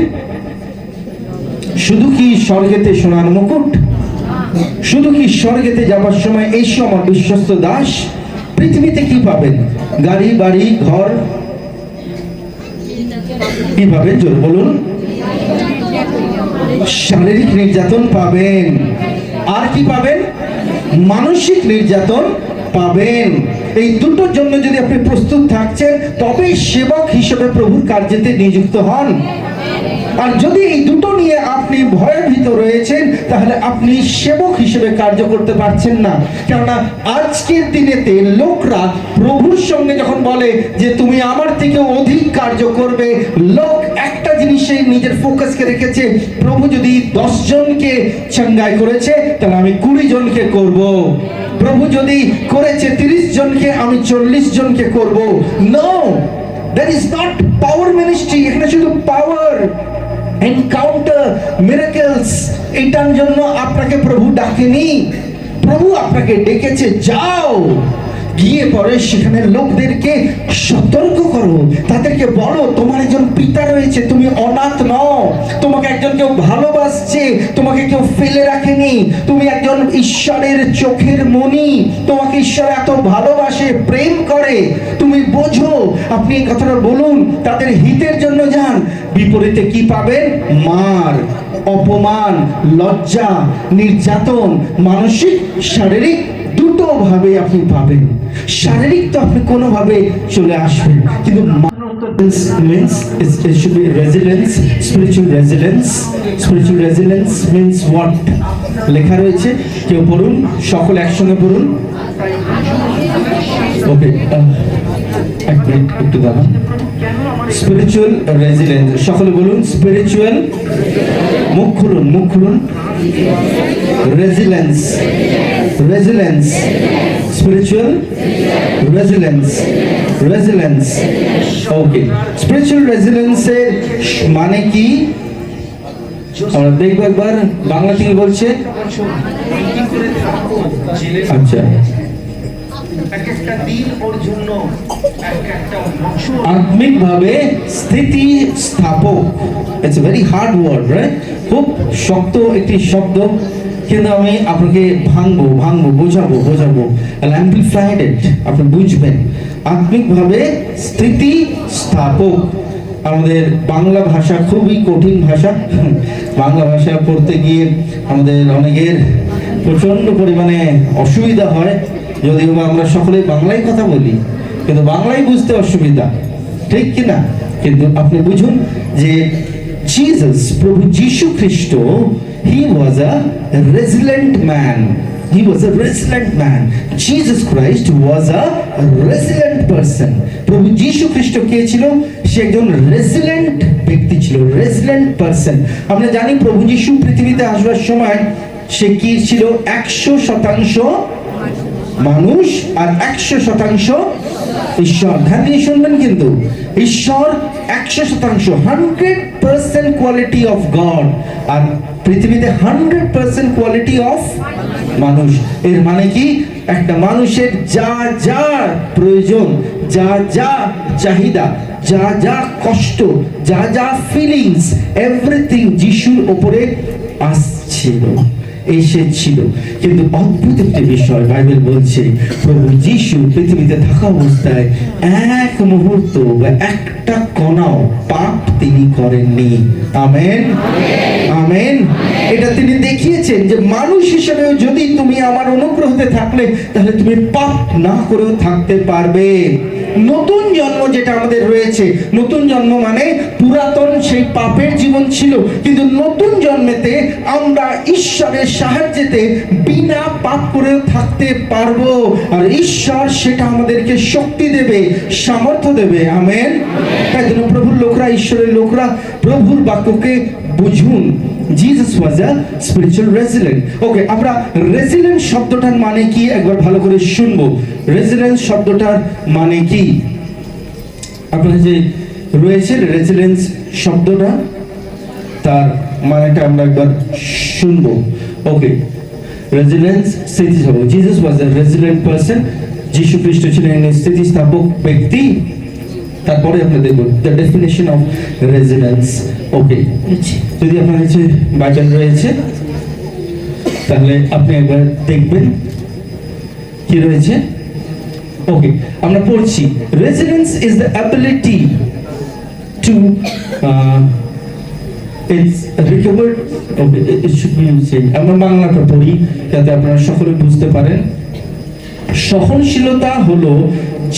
শুধু কি স্বর্গেতে সোনার মুকুট? শুধু কি স্বর্গেতে যাবার সময় এই সময় বিশ্বস্ত দাস? পৃথিবীতে কি পাবেন? গাড়ি বাড়ি ঘর কি পাবেন? জোর বলুন। শারীরিক নির্যাতন পাবেন। আর কি পাবেন? মানসিক নির্যাতন পাবেন। এই দুটোর জন্য যদি আপনি প্রস্তুত থাকছেন, তবেই সেবক হিসেবে প্রভুর কার্যেতে নিযুক্ত হন। আর যদি এই দুটো নিয়ে আপনি ভয়ভীত রয়েছেন, তাহলে আপনি সেবক হিসেবে কার্য করতে পারছেন না। কেননা আজকের দিনেতে লোকরা প্রভুর সঙ্গে যখন বলে যে তুমি আমার থেকে অধিক কার্য করবে, লোক একটা জিনিসে নিজের ফোকাসকে রেখেছে, প্রভু যদি 10 জনকে চাঙ্গাই করেছে তাহলে আমি 20 জনকে করব। প্রভু যদি করেছে 30 জনকে, আমি 40 জনকে করব। No, that is not power ministry. এখানে শুধু পাওয়ার, এনকাউন্টার, মিরাকেলস, এটার জন্য আপনাকে প্রভু ডাকেনি। প্রভু আপনাকে ডেকেছে, যাও গিয়ে পরে সেখানে লোকদেরকে সতর্ক করো, তাদেরকে বলো তোমার একজন পিতা রয়েছে, তুমি অনাথ নও, তোমাকে একজন কেউ ভালোবাসছে, তোমাকে কেউ ফেলে রাখেনি, তুমি একজন ঈশ্বরের চোখের মণি, তোমাকে ঈশ্বর এত ভালোবাসে, প্রেম করে, তুমি বোঝো। আপনি এই কথাটা বলুন, তাদের হিতের জন্য যান। বিপরীতে কি পাবেন? মার, অপমান, লজ্জা, নির্যাতন, মানসিক শারীরিক দুটো ভাবে আপনি পাবেন। শারীরিক তো আপনি কোনোভাবে চলে আসবেন, কিন্তু means it should be resilience, spiritual resilience. Spiritual resilience means what? লেখা রয়েছে, কেউ পড়ুন, সকল একসঙ্গে পড়ুন। ওকে, এক মিনিট একটু দাঁড়ান। স্পিরিচুয়াল রেজিলেন্স, সকলে বলুন স্পিরিচুয়াল, মুখ খুলুন, মুখ খুলুন। Resilience, resilience, spiritual resilience, resilience. Okay, spiritual রেজিলেন্সের মানে কি আমরা দেখবো একবার। বাংলা থেকে বলছে, আচ্ছা, আত্মিক ভাবে স্থিতি স্থাপক। It's a very hard word, right? খুব শক্ত একটি শব্দ, কিন্তু আমি আপনাকে ভাঙবো, বোঝাবো, অ্যাম্প্লিফাইড ইট, আপনি বুঝবেন। আত্মিক ভাবে স্থিতি স্থাপক। আমাদের বাংলা ভাষা খুবই কঠিন ভাষা। বাংলা ভাষা পড়তে গিয়ে আমাদের অনেকের প্রচন্ড পরিমাণে অসুবিধা হয়, যদিও আমরা সকলে বাংলায় কথা বলি, কিন্তু বাংলায় বুঝতে অসুবিধা, ঠিক কিনা? কিন্তু আপনি বুঝুন যে জিসাস, প্রভু যীশু খ্রিস্ট, he was a resilient man. He was a resilient man. Jesus Christ was a resilient person. প্রভু যীশু খ্রিস্ট কে ছিল? সে একজন রেজিলেন্ট ব্যক্তি ছিল, রেজিলেন্ট পারসন। আমরা জানি প্রভু যীশু পৃথিবীতে আসবার সময় সে কি ছিল? 100% মানুষ আর 100% ঈশ্বর। ধ্যান দিয়ে শুনবেন কিন্তু, ঈশ্বর 100%, 100% কোয়ালিটি অফ গড, আর পৃথিবীতে 100% কোয়ালিটি অফ মানুষ। এর মানে কি? একটা মানুষের যা যা প্রয়োজন, যা যা চাহিদা, যা যা কষ্ট, যা যা ফিলিংস, এভরিথিং যিশুর উপরে আসছিল, এসেছিল। কিন্তু অদ্ভুত একটি বিষয়, বাইবেল বলছে প্রভু যীশু পৃথিবীতে থাকা অবস্থায় এক মুহূর্ত বা একটা কণাও পাপ তিনি করেননি। Amen, amen. এটা তিনি দেখিয়েছেন যে মানুষ হিসেবেও যদি তুমি আমার অনুগ্রহতে থাকলে তাহলে তুমি পাপ না করেও থাকতে পারবে। নতুন জন্ম যেটা আমাদের রয়েছে, নতুন জন্ম মানে পুরাতন সেই পাপের জীবন ছিল, কিন্তু নতুন জন্মেতে আমরা ঈশ্বরের সাহায্যেতে বিনা পাপ করেও থাকতে পারবো। আর ঈশ্বর সেটা আমাদেরকে শক্তি দেবে, সামর্থ্য দেবে। আমেন। তাই জন্য প্রভুর লোকরা, ঈশ্বরের লোকরা প্রভুর বাক্যকে বুঝুন। Jesus was a spiritual resilient. Okay, আমরা রেজিলেন্ট শব্দটার মানে কি একবার ভালো করে শুনবো। রেজিলেন্স শব্দটার মানে কি আপনার যে রয়েছে, রেজিলেন্স শব্দটা তার মানেটা আমরা একবার শুনবো। ওকে, রেজিলেন্স স্থিতিস্থাপক। Jesus was a resilient person. যীশু খ্রিস্ট ছিলেন স্থিতিস্থাপক ব্যক্তি। তারপরে আমরা দেখব দ্য ডেফিনেশন অফ রেজিলেন্স। ওকে, যদি আপনার কাছে বাইবেল রয়েছে তাহলে আপনি একবার দেখবেন কি রয়েছে। ওকে, আমরা পড়ছি, resilience is the ability to it's recovered. Okay, it should be same. আমরা বাংলাটা পড়ি যাতে আপনারা সকলে বুঝতে পারেন। সহনশীলতা হলো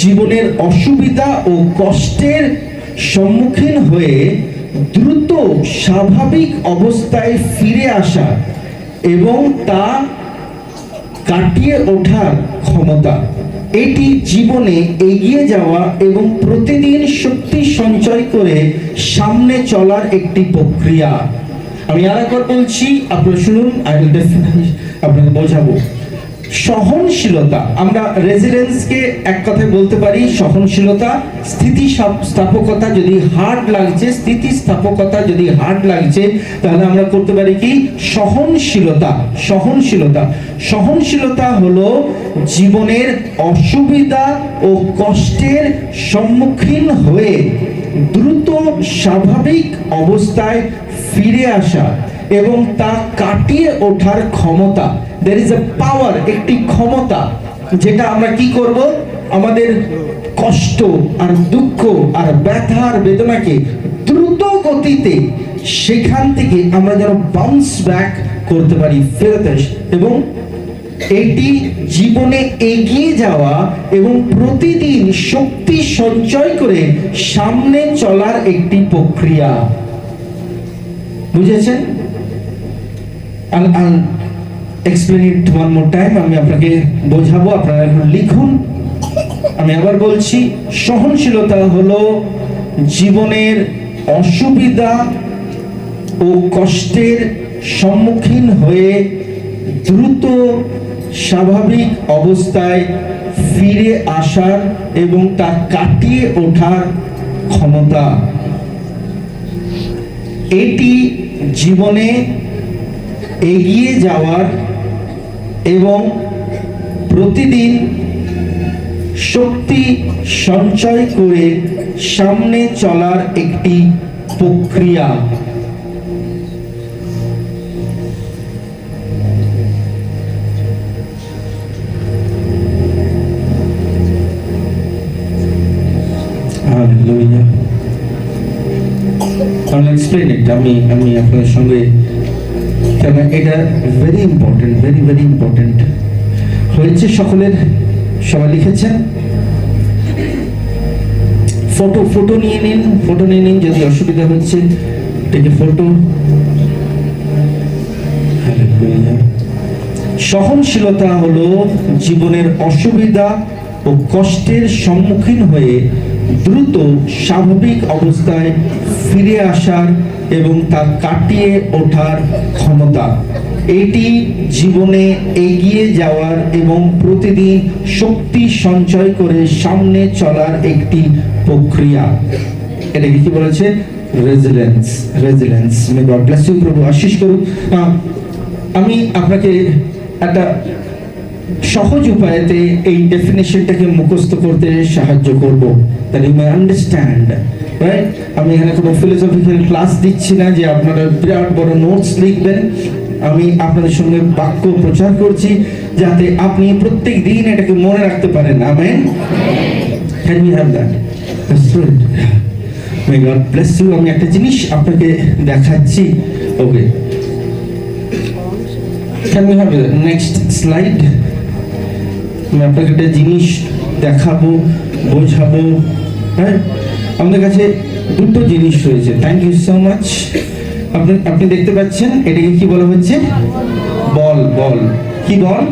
জীবনের অসুবিধা ও কষ্টের সম্মুখীন হয়ে দ্রুত স্বাভাবিক অবস্থায় ফিরে আসা এবং তা কাটিয়ে ওঠার ক্ষমতা। এটি জীবনে এগিয়ে যাওয়া এবং প্রতিদিন শক্তি সঞ্চয় করে সামনে চলার একটি প্রক্রিয়া। আমি আরেকবার বলছি, আপনারা শুনুন, আপনাকে বোঝাবো। সহনশীলতা, আমরা রেজিলেন্সকে এক কথায় বলতে পারি সহনশীলতা। স্থিতিস্থাপকতা যদি হার্ড লাগছে, স্থিতিস্থাপকতা যদি হার্ড লাগছে, তাহলে আমরা করতে পারি কি সহনশীলতা। সহনশীলতা, সহনশীলতা হলো জীবনের অসুবিধা ও কষ্টের সম্মুখীন হয়ে দ্রুত স্বাভাবিক অবস্থায় ফিরে আসা এবং তা কাটিয়ে ওঠার ক্ষমতা। there is a power, একটি ক্ষমতা, যেটা আমরা কি করব, আমাদের কষ্ট আর দুঃখ আর ব্যথা আর বেদনাকে দ্রুত গতিতে সেখান থেকে আমরা যেন বাউন্স ব্যাক করতে পারি, ফেরত আসি, এবং এটি জীবনে এগিয়ে যাওয়া এবং প্রতিদিন শক্তি সঞ্চয় করে সামনে চলার একটি প্রক্রিয়া। বুঝেছেন? I'll explain it one more time. আমি আপনাকে বোঝাবো, আপনারা এখন লিখুন। আমি আবার বলছি, সহনশীলতা হলো জীবনের অসুবিধা ও কষ্টের সম্মুখীন হয়ে দ্রুত স্বাভাবিক অবস্থায় ফিরে আসার এবং তা কাটিয়ে ওঠার ক্ষমতা। এটি জীবনে এগিয়ে যাওয়ার এবং প্রতিদিন শক্তি সঞ্চয় করে সামনে চলার একটি প্রক্রিয়া। Hallelujah. I'll explain it. আমি আপনাদের সঙ্গে, কেন এটা very important, very very important হয়েছে। সবাই লিখেছেন? ফটো নিয়ে নিন, যদি অসুবিধা হচ্ছে টেকে ফটো। সহনশীলতা হলো জীবনের অসুবিধা ও কষ্টের সম্মুখীন হয়ে দ্রুত স্বাভাবিক অবস্থায় ফিরে আসার এবং তা কাটিয়ে ওঠার ক্ষমতা। এটি জীবনে এগিয়ে যাওয়ার এবং প্রতিদিন শক্তি সঞ্চয় করে সামনে চলার একটি প্রক্রিয়া। এটাকে কি বলেছে? Resilience. Resilience. May God bless you, প্রভু আশীষ করুক। আমি আপনাকে একটা সহজ উপায়েতে এই ডেফিনেশনটাকে মুখস্থ করতে সাহায্য করব, that you may understand, right? আমি এখানে কোনো ফিলোসফিক্যাল ক্লাস দিচ্ছি না যে আপনারা বিরাট বড় নোটস লিখবেন। আমি আপনাদের সঙ্গে বাক্য প্রচার করছি যাতে আপনি প্রত্যেক দিন এটাকে মনে রাখতে পারেন। Amen. Can we have that? That's good. May God bless you. আমি একটা জিনিস আপনাকে দেখাচ্ছি। ওকে, Can we have the next slide? আমি আপনাকে একটা জিনিস দেখাবো, বোঝাবো। হ্যাঁ, আমাদের কাছে দুটো জিনিস রয়েছে। Thank you so much. আপনি দেখতে পাচ্ছেন এটাকে কি বলা হচ্ছে? বল। বল কি বল?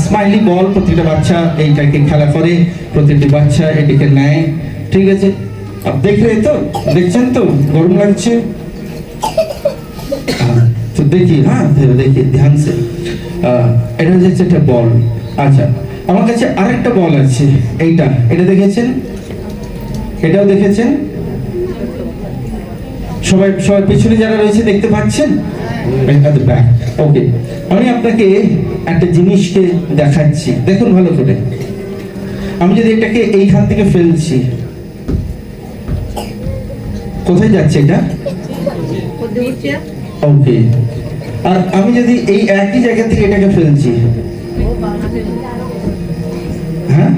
স্মাইলি বল। প্রতিটা বাচ্চা এইটাকে খেলা করে, প্রতিটি বাচ্চা এটাকে নেয়। ঠিক আছে, আপনি দেখছেন তো গরম লাগছে? তো দেখি, হ্যাঁ দেখি ধ্যান সে। এটা হচ্ছে একটা বল। আচ্ছা, আমার কাছে আরেকটা বল আছে, এটা দেখেছেন? এটাও দেখেছেন? সবাই পেছনে যারা রয়েছে দেখতে পাচ্ছেন? ওকে, আমি আপনাকে একটা জিনিসকে দেখাচ্ছি, দেখুন ভালো করে। আমি যদি এটাকে এইখান থেকে ফেলছি, কোথায় যাচ্ছে এটা? ওকে, আর আমি যদি এই একই জায়গা থেকে এটাকে ফেলছি, হ্যাঁ,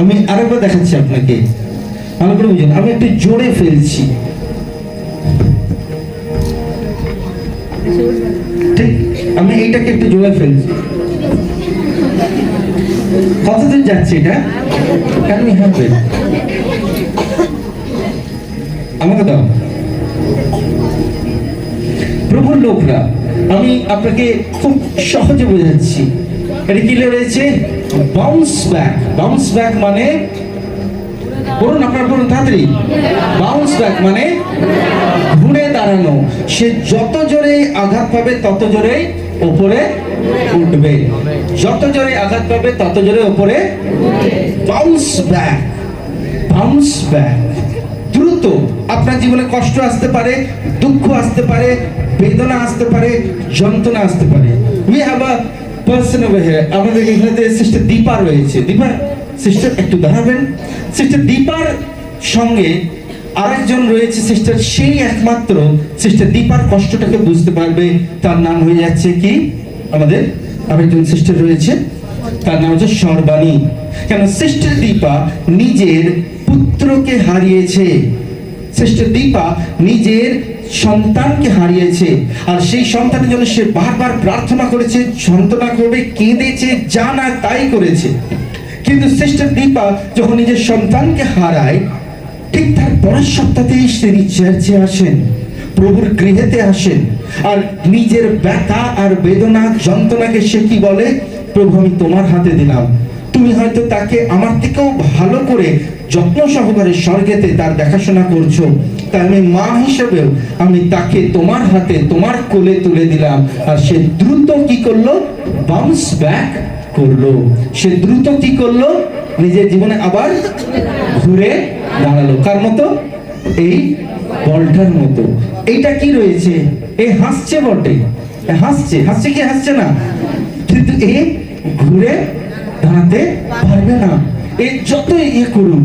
আমি আরেকবার দেখাচ্ছি আপনাকে, ভালো করে বুঝুন। আমি একটু জোরে ফেলছি, ঠিক, আমি এইটাকে একটু জোরে ফেলছি, কতদূর যাচ্ছে এটা? Can we have it? আমাকে দাও। প্রভুর লোকরা, আমি আপনাকে খুব সহজে বোঝাচ্ছি। এটা কি রয়েছে? Bounce back. বাউন্স ব্যাক মানে, বলুন আপনারা বলুন তাড়াতাড়ি। বাউন্স ব্যাক মানে ঘুরে দাঁড়ানো। সে যত জোরে আঘাত পাবে তত জোরে উপরে উঠবে, যত জোরে আঘাত পাবে তত জোরে উপরে। Bounce back, bounce back. দ্রুত আপনার জীবনে কষ্ট আসতে পারে, দুঃখ আসতে পারে, বেদনা আসতে পারে, যন্ত্রণা আসতে পারে। We have a person over here. আমাদের এখানে সিস্টার দীপা রয়েছে। দীপা সিস্টার একটু দাঁড়াবেন। সিস্টার দীপার সঙ্গে আরেকজন রয়েছে সিস্টার, সেই একমাত্র সিস্টার দীপার কষ্টটাকে বুঝতে পারবে। তার নাম হয়ে যাচ্ছে কি, আমাদের আরেকজন সিস্টার রয়েছে, তার নাম হচ্ছে সর্বাণী। কেন? সিস্টার দীপা নিজের পুত্রকে হারিয়েছে, সিস্টার দীপা নিজের সন্তানকে হারিয়েছে, আর সেই সন্তানের জন্য সে বারবার প্রার্থনা করেছে, যন্ত্রণা করবে, কেঁদেছে, যা না তাই করেছে। কিন্তু সিস্টার দীপা যখন নিজের সন্তানকে হারায়, ঠিক তার পরের সপ্তাহতেই তিনি চার্চে আসেন, প্রভুর গৃহেতে আসেন, আর নিজের ব্যথা আর বেদনা যন্ত্রণাকে সে কি বলে? প্রভু, আমি তোমার হাতে দিলাম। তুমি হয়তো তাকে আমার থেকেও ভালো করে যত্ন সহকারে স্বর্গেতে তার দেখাশোনা করছো, তাই আমি মা হিসেবেও আমি তাকে তোমার হাতে, তোমার কোলে তুলে দিলাম। আর সে দ্রুত কি করলো? বাউন্স ব্যাক করলো। সে দ্রুত কি করলো? নিজের জীবনে আবার ঘুরে দাঁড়ালো। কার মতো? এই বলটার মতো। এইটা কি রয়েছে? এ হাসছে বটে, হাসছে কি হাসছে না, কিন্তু এ ঘুরে দাঁড়াতে পারবে না। এ যত করুন,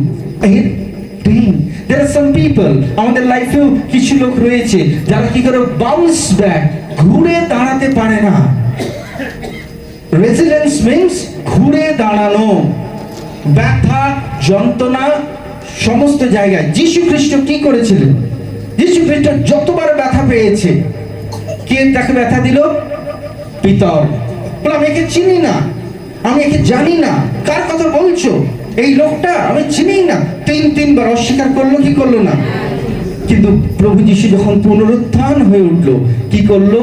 there are some people, আমাদের লাইফেও কিছু লোক রয়েছে যারা কি করে? বাউন্স ব্যাক, ঘুরে দাঁড়াতে পারে না। রেজিলিয়েন্স মিন্স ঘুরে দাঁড়ানো। ব্যথা যন্ত্রণা সমস্ত জায়গায়। যীশু খ্রিস্ট কি করেছিলেন? যীশু খ্রিস্ট যতবার ব্যথা পেয়েছে, কে তাকে ব্যথা দিল? পিতর। বলে, আমি একে চিনি না, আমি একে জানি না, কার কথা বলছো? এই লোকটা আমি চিনি না। তিনবার অস্বীকার করলো, কি করলো না? কিন্তু প্রভু যীশু যখন পুনরুত্থান হয়ে উঠলো, কি করলো?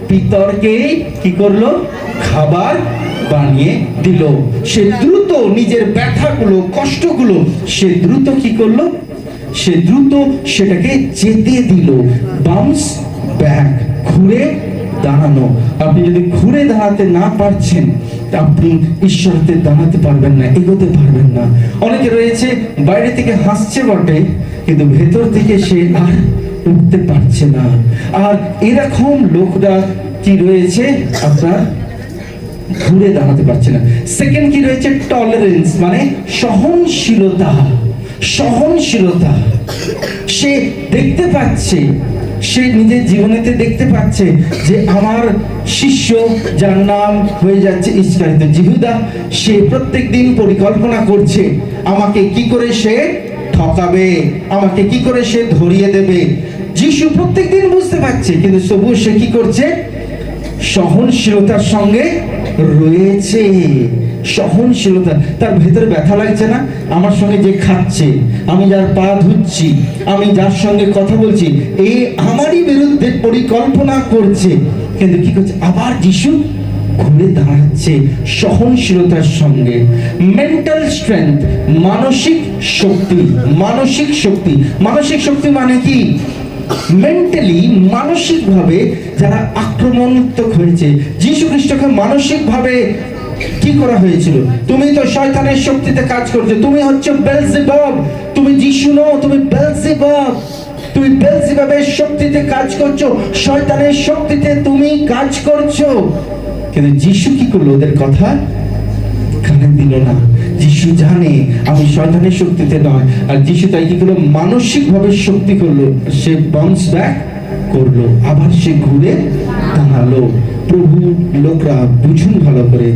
পিতরকে কি করলো? খাবার বানিয়ে দিল। সে দ্রুত নিজের ব্যথাগুলো, কষ্টগুলো সে দ্রুত কি করলো? সে দ্রুত সেটাকে যেতে দিল। বাউন্স ব্যাক, ঘুরে দাঁড়ানো। আপনি যদি ঘুরে দাঁড়াতে না পারছেন, আপনি ঈশ্বরতে দাঁড়াতে পারবেন না, এগোতে পারবেন না। অনেকে রয়েছে বাইরে থেকে হাসছে বটে, কিন্তু ভেতর থেকে সে আর উঠতে পারছে না। আর এরকম লোকরা কি রয়েছে? আপনার ঘুরে দাঁড়াতে পারছে না। সেকেন্ড কি রয়েছে? টলারেন্স, মানে সহনশীলতা। সহনশীলতা। সে দেখতে পাচ্ছে, সে নিজের জীবনেতে দেখতে পাচ্ছে যে আমার শিষ্য, যার নাম হয়ে যাচ্ছে ইস্কারিত জিহুদা, সে প্রত্যেক দিন পরিকল্পনা করছে আমাকে কি করে সে ঠকাবে, আমাকে কি করে সে ধরিয়ে দেবে। যিশু প্রত্যেকদিন বুঝতে পারছে, কিন্তু তবুও সে কি করছে? সহনশীলতার সঙ্গে রয়েছে। সহনশীলতা, তার ভেতরে ব্যথা লাগছে না? আমার সঙ্গে যে খাচ্ছে, আমি যার পা ধুচ্ছি, আমি যার সঙ্গে কথা বলছি, এই আমারই বিরুদ্ধে পরিকল্পনা করছে, কিন্তু কি করছে? আবার যিশু ঘুরে দাঁড়াচ্ছে সহনশীলতার সঙ্গে। মেন্টাল স্ট্রেংথ, মানসিক শক্তি। মানসিক শক্তি, মানসিক শক্তি মানে কি? মেন্টালি, মানসিকভাবে যারা আক্রমণাত্মক হয়েছে, যীশু খ্রিস্টকে মানসিকভাবে কি করা হয়েছিল? তুমি তো শয়তানের শক্তিতে কাজ করছো, তুমি হচ্ছে বেলজেবুল, তুমি যীশু নও, তুমি বেলজেবুল, তুমি বেলজেবুলের শক্তিতে কাজ করছো, শয়তানের শক্তিতে তুমি কাজ করছো। কিন্তু যীশু কি করলো? ওদের কথা কানে দিল না। যিশু জানে আমি শয়তানের শক্তিতে নয়, আর যিশু তাই কি করলো? মানসিকভাবে শক্তি করলো, সে বাউন্স ব্যাক করলো, আবার সে ঘুরে দাঁড়ালো। প্রভু লোকরা বুঝুন ভালো করে,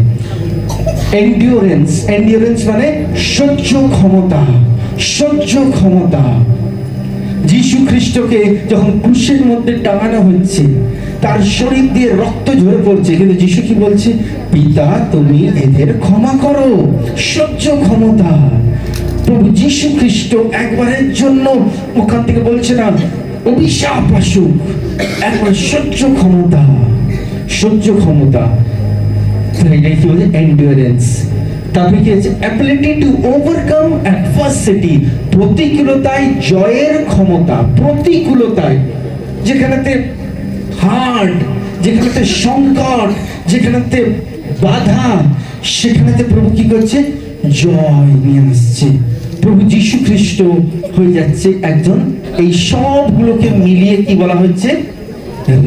এন্ডিওরেন্স, এন্ডিওরেন্স মানে সহ্য ক্ষমতা, সহ্য ক্ষমতা। যিশু খ্রিস্টকে যখন ক্রুশের মধ্যে টাঙানো হচ্ছে, তার শরীর দিয়ে রক্ত ঝরে পড়ছে, কিন্তু যিশু কি বলছে? পিতা তুমি এদের ক্ষমা করো। সহ্য ক্ষমতা। প্রভু যিশু খ্রিস্ট একবারের জন্য ওখান থেকে বলছে না অভিশাপ আসুক, একবার সহ্য ক্ষমতা, সহ্য ক্ষমতা। এটাই কি বলে? এন্ডিওরেন্স। তারপরে কি আছে? অ্যাবিলিটি টু ওভারকাম অ্যাডভার্সিটি, প্রতিকূলতায় জয়ের ক্ষমতা। প্রতিকূলতায়, যেখানেতে হার্ড, যেখানেতে সংকট, যেখানেতে বাধা, সেখানেতে প্রভু কি করছে? জয় নিয়ে আসছে। প্রভু যীশু খ্রিস্ট হয়ে যাচ্ছে একজন, এই সবগুলোকে মিলিয়ে কি বলা হচ্ছে?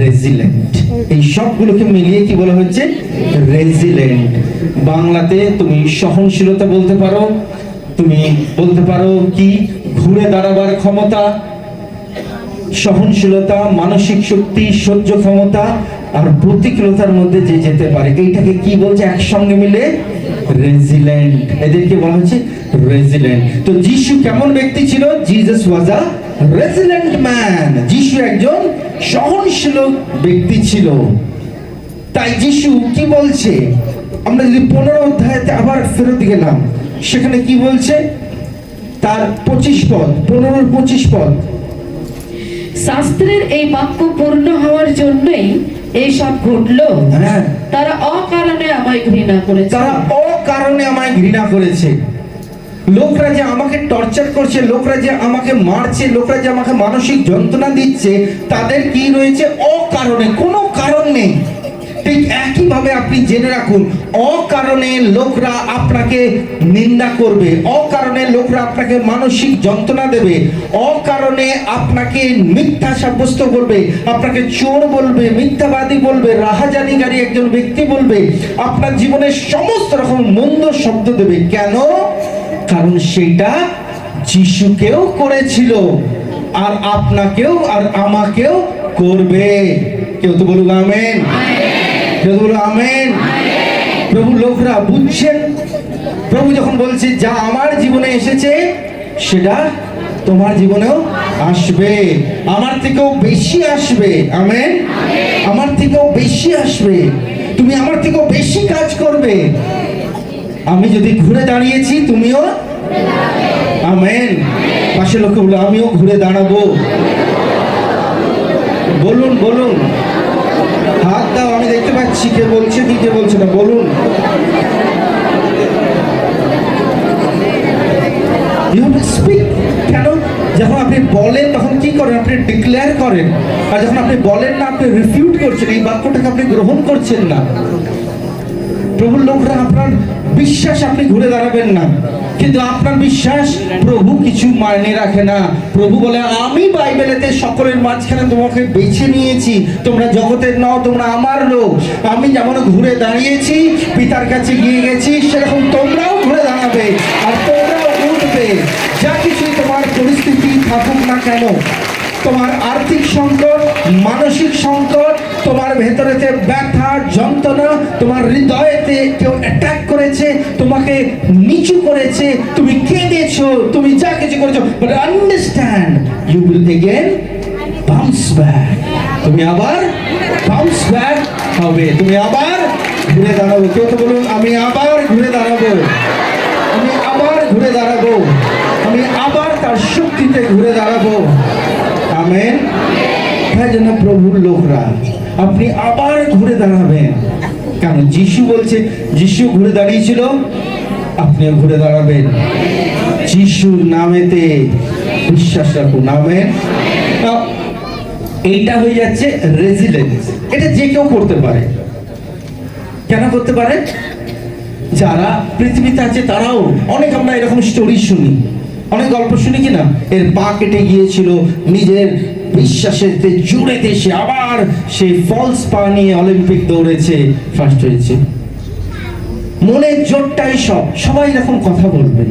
রেজিলেন্ট। এই সবগুলোকে মিলিয়ে কি বলা হচ্ছে? রেজিলেন্ট। বাংলাতে তুমি সহনশীলতা বলতে পারো, তুমি বলতে পারো কি? ঘুরে দাঁড়াবার ক্ষমতা, সহনশীলতা, মানসিক শক্তি, সহ্য ক্ষমতা, আর প্রতিকূলতার মধ্যে যে যেতে পারে, এইটাকে কি বলছে একসঙ্গে মিলে? রেজিলেন্ট। এদেরকে বলা হচ্ছে রেজিলেন্ট। তো যিশু কেমন ব্যক্তি ছিল? Jesus was a resilient man. যিশু একজন সহনশীল ব্যক্তি ছিল। তাই যিশু কি বলছে? আমরা যদি 15 অধ্যায়তে আবার ফেরত গেলাম, সেখানে কি বলছে? তার 25 পদ, 15-25 পদ। শাস্ত্রের এই বাক্য পূর্ণ হওয়ার জন্যই এইসব ঘটলো। হ্যাঁ, তারা অকারণে আমায় ঘৃণা করেছে। তারা অকারণে আমায় ঘৃণা করেছে। লোকরা যে আমাকে টর্চার করছে, লোকরা যে আমাকে মারছে, লোকরা যে আমাকে মানসিক যন্ত্রণা দিচ্ছে, তাদের কি রয়েছে? অকারণে, কোনো কারণ নেই। ঠিক একইভাবে আপনি জেনে রাখুন, অকারণে লোকরা আপনাকে নিন্দা করবে, অকারণে লোকরা আপনাকে মানসিক যন্ত্রণা দেবে, অকারণে আপনাকে মিথ্যা সাব্যস্ত করবে, আপনাকে চোর বলবে, মিথ্যাবাদী বলবে, রাহাজানিকারী একজন ব্যক্তি বলবে, আপনার জীবনের সমস্ত রকম মন্দ শব্দ দেবে। কেন? কারণ সেটা যিশুকেও করেছিল, আর আপনাকেও আর আমাকেও করবে। কেউ তো বলুক আমেন, কেউ তো বলুক আমেন। প্রভু লোকরা বুঝছেন, প্রভু যখন বলছে যা আমার জীবনে এসেছে সেটা তোমার জীবনেও আসবে, আমার থেকেও বেশি আসবে। আমেন। আমার থেকেও বেশি আসবে, তুমি আমার থেকেও বেশি কাজ করবে। আমি যদি ঘুরে দাঁড়িয়েছি, তুমিও। আমেন। পাশের লোককে বলো আমিও ঘুরে দাঁড়াবো। বলুন বলুন, হাত দাও, আমি দেখতে পাচ্ছি কে বলছে কি কে বলছে না। বলুন। You have to speak. কেন? যখন আপনি বলেন তখন কি করেন? আপনি ডিক্লেয়ার করেন। আর যখন আপনি বলেন না, আপনি রিফিউট করছেন, এই বাক্যটাকে আপনি গ্রহণ করছেন না। প্রভুর লোকরা, আপনার বিশ্বাস আপনি ঘুরে দাঁড়াবেন না, কিন্তু আপনার বিশ্বাস প্রভু কিছু মাইনে রাখে না। প্রভু বলে আমি বাইবেলেতে সকলের মাঝখানে তোমাকে বেছে নিয়েছি, তোমরা জগতের নও, তোমরা আমার লোক। আমি যেমন ঘুরে দাঁড়িয়েছি, পিতার কাছে গিয়ে গেছি, সেরকম তোমরাও ঘুরে দাঁড়াবে, আর তোমরাও উঠবে। যা কিছুই তোমার পরিস্থিতি থাকুক না কেন, তোমার আর্থিক সংকট, মানসিক সংকট, তোমার ভেতরেতে ব্যথা যন্ত্রণা, তোমার হৃদয়েতে কেউ অ্যাটাক করেছে, তোমাকে নিচু করেছে, তুমি কেঁদেছো, তুমি যা কিছু করেছো, but understand you will again bounce back, তুমি আবার বাউন্স ব্যাক হবে, তুমি আবার ঘুরে দাঁড়াবো। কেউ তো বলুন, আমি আবার ঘুরে দাঁড়াবো, আমি আবার ঘুরে দাঁড়াবো, আমি আবার তার শক্তিতে ঘুরে দাঁড়াবো। আমেন। তাই জন্য প্রভুর লোকরা, আপনি আবার ঘুরে দাঁড়াবেন। কারণ যিশু বলছে, যিশু ঘুরে দাঁড়িয়েছিল, আপনিও ঘুরে দাঁড়াবেন। যিশুর নামেতে বিশ্বাস রাখুন। আমেন। এইটা হয়ে যাচ্ছে রেজিলেন্স। এটা যে কেউ করতে পারে। কেন করতে পারে? যারা পৃথিবীতে আছে তারাও। অনেক আমরা এরকম স্টোরি শুনি, অনেক গল্প শুনি কিনা, এর পা কেটে গিয়েছিল, নিজের বিশ্বাসের জুড়েতে সে আবার সেই ফলস পা নিয়ে অলিম্পিক দৌড়েছে, ফার্স্ট হয়েছে। মনের জোরটাই সবাই এরকম কথা বলবে।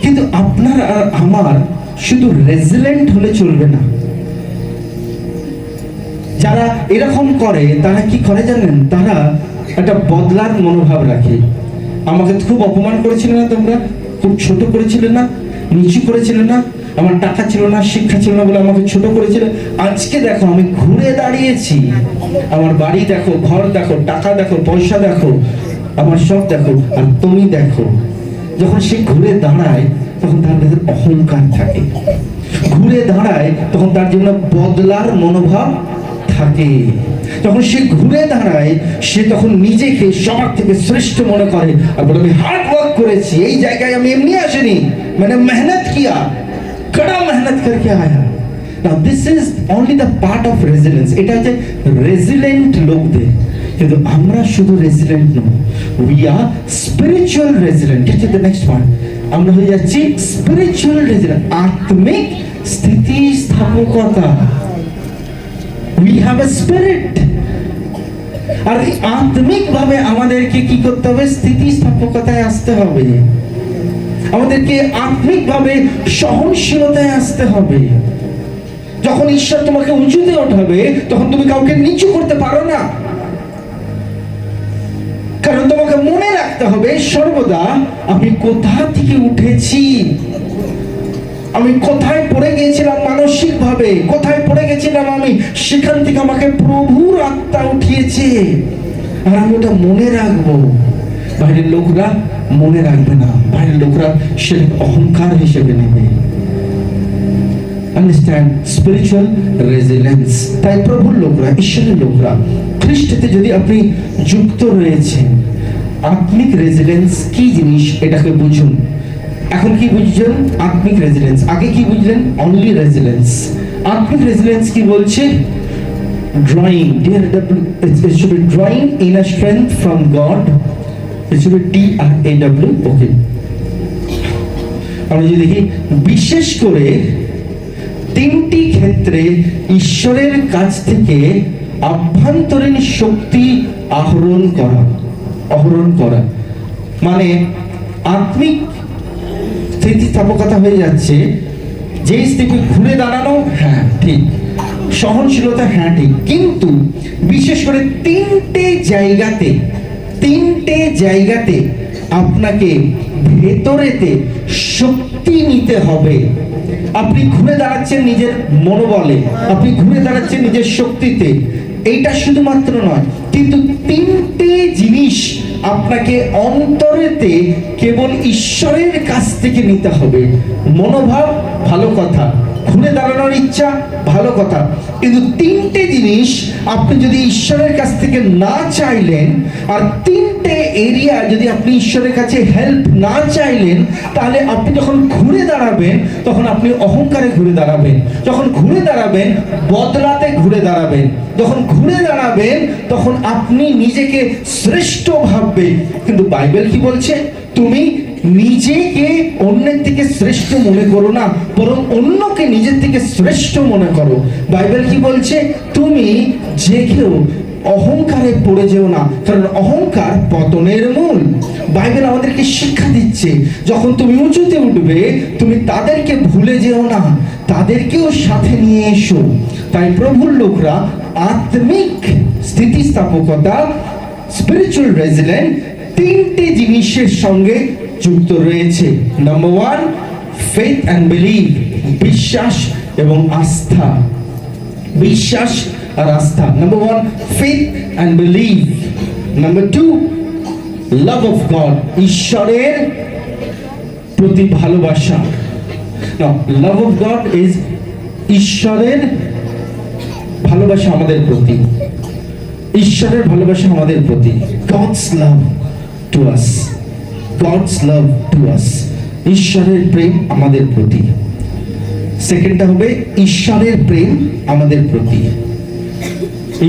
কিন্তু আপনার আর আমার শুধু রেজিলেন্ট হলে চলবে না। যারা এরকম করে তারা কি করে জানেন? তারা একটা বদলার মনোভাব রাখে। আমাকে খুব অপমান করেছিল না, তোমরা খুব ছোট করেছিলে না, নিচু করেছিলে না, আমার টাকা ছিল না, শিক্ষা ছিল না বলে আমাকে ছোট করেছিল। আজকে দেখো আমি ঘুরে দাঁড়িয়েছি, আমার বাড়ি দেখো, ঘর দেখো, টাকা দেখো, পয়সা দেখো, আমার সব দেখো, আর তুমি দেখো। যখন সে ঘুরে দাঁড়ায় তখন তার ভেতর অহংকার থাকে, ঘুরে দাঁড়ায় তখন তার জন্য বদলার মনোভাব থাকে। যখন সে ঘুরে দাঁড়ায় সে তখন নিজেকে সবার থেকে শ্রেষ্ঠ মনে করে আর বলে, আমি হার্ড ওয়ার্ক করেছি, এই জায়গায় আমি এমনি আসিনি, মানে মেহনত কিয়া, কড়া মেহনত করকে আয়া। Now this is only the part of resilience. এটা হচ্ছে রেজিলেন্ট লোকদের। কিন্তু আমরা শুধু রেজিলেন্ট নই, we are spiritual resilient. Get to the next one. আমরা হয়ে যাচ্ছি spiritual resilient, আত্মিক স্থিতিস্থাপকতা। We have a spirit. আর আত্মিক ভাবে আমাদেরকে কি করতে হবে? স্থিতিস্থাপকতায় আসতে হবে। আমাদেরকে আত্মিক ভাবে সহনশীলতায় আসতে হবে। যখন ঈশ্বর তোমাকে উঁচুতে ওঠাবে তখন তুমি কাউকে নিচু করতে পারো না। কারণ তোমাকে মনে রাখতে হবে সর্বদা, আমি কোথা থেকে উঠেছি, আমি কোথায় পড়ে গিয়েছিলাম মানসিক ভাবে, কোথায় পড়ে গেছিলাম আমি, সেখান থেকে আমাকে প্রভুর আত্মা উঠিয়েছে, আর আমি ওটা মনে রাখবো। বাইরের লোকরা মনে রাখবে না, বাইরের লোকরা সেটা অহংকার হিসেবে নেবে। Understand spiritual resilience. তাই প্রভুর লোকরা, ঈশ্বরের লোকরা, খ্রিস্টতে যদি আপনি যুক্ত রয়েছেন, আত্মিক রেজিলেন্স কি জিনিস এটাকে বুঝুন। এখন কি বুঝছেন আত্মিক রেজিলেন্স? আগে কি বুঝলেন? Only resilience. আত্মিক রেজিলেন্স কি বলছে? Drawing, it should be drawing inner strength from God. It should be DRAW. ওকে, আমরা যদি দেখি বিশেষ করে তিনটি ক্ষেত্রে ঈশ্বরের কাছ থেকে আভ্যন্তরীণ শক্তি আহরণ করা, মানে আত্মিক স্থিতিস্থাপকতা হয়ে যাচ্ছে যে স্থিতি ঘুরে দাঁড়ানো, হ্যাঁ ঠিক, সহনশীলতা, হ্যাঁ ঠিক, কিন্তু বিশেষ করে তিনটে জায়গাতে আপনাকে ভেতরেতে শক্তি নিতে হবে। আপনি ঘুরে দাঁড়াচ্ছেন নিজের মনোবলে, আপনি ঘুরে দাঁড়াচ্ছেন নিজের শক্তিতে, এইটা শুধুমাত্র নয়, কিন্তু তিনটে জিনিস আপনাকে অন্তরেতে কেবল ঈশ্বরের কাছ থেকে নিতে হবে। মনোভাব ভালো কথা, ঘুরে দাঁড়ানোর ইচ্ছা ভালো কথা, কিন্তু তিনটে জিনিস আপনি যদি ঈশ্বরের কাছ থেকে না চাইলেন, আর তিনটে এরিয়া যদি আপনি ঈশ্বরের কাছে হেল্প না চাইলেন, তাহলে আপনি যখন ঘুরে দাঁড়াবেন তখন আপনি অহংকারে ঘুরে দাঁড়াবেন, যখন ঘুরে দাঁড়াবেন বদলাতে ঘুরে দাঁড়াবেন, যখন ঘুরে দাঁড়াবেন তখন আপনি নিজেকে শ্রেষ্ঠ ভাববেন। কিন্তু বাইবেল কি বলছে? তুমি নিজেকে অন্যের থেকে শ্রেষ্ঠ মনে করো না, বরং অন্যকে নিজের থেকে শ্রেষ্ঠ মনে করো। বাইবেল কি বলছে? তুমি যে কেউ অহংকারে পড়ে যেও না, কারণ অহংকার পতনের মূল। বাইবেল আমাদেরকে শিক্ষা দিচ্ছে, যখন তুমি উঁচুতে উঠবে তুমি তাদেরকে ভুলে যেও না, তাদেরকেও সাথে নিয়ে এসো। তাই প্রভুর লোকরা আত্মিক স্থিতিস্থাপকতা, স্পিরিচুয়াল রেজিলেন্স, তিনটে জিনিসের সঙ্গে যুক্ত রয়েছে। নাম্বার 1, ফেথ অ্যান্ড বিলিভ, বিশ্বাস এবং আস্থা। বিশ্বাস আর আস্থা। Number 1 faith and believe. Number 2 love of god, ঈশ্বরের প্রতি ভালোবাসা। নাও লাভ অফ গড ইজ ঈশ্বরের ভালোবাসা আমাদের প্রতি, ঈশ্বরের ভালোবাসা আমাদের প্রতি। God's love to us, God's love to us, ঈশ্বরের প্রেম আমাদের প্রতি। সেকেন্ডটা হবে ঈশ্বরের প্রেম আমাদের প্রতি,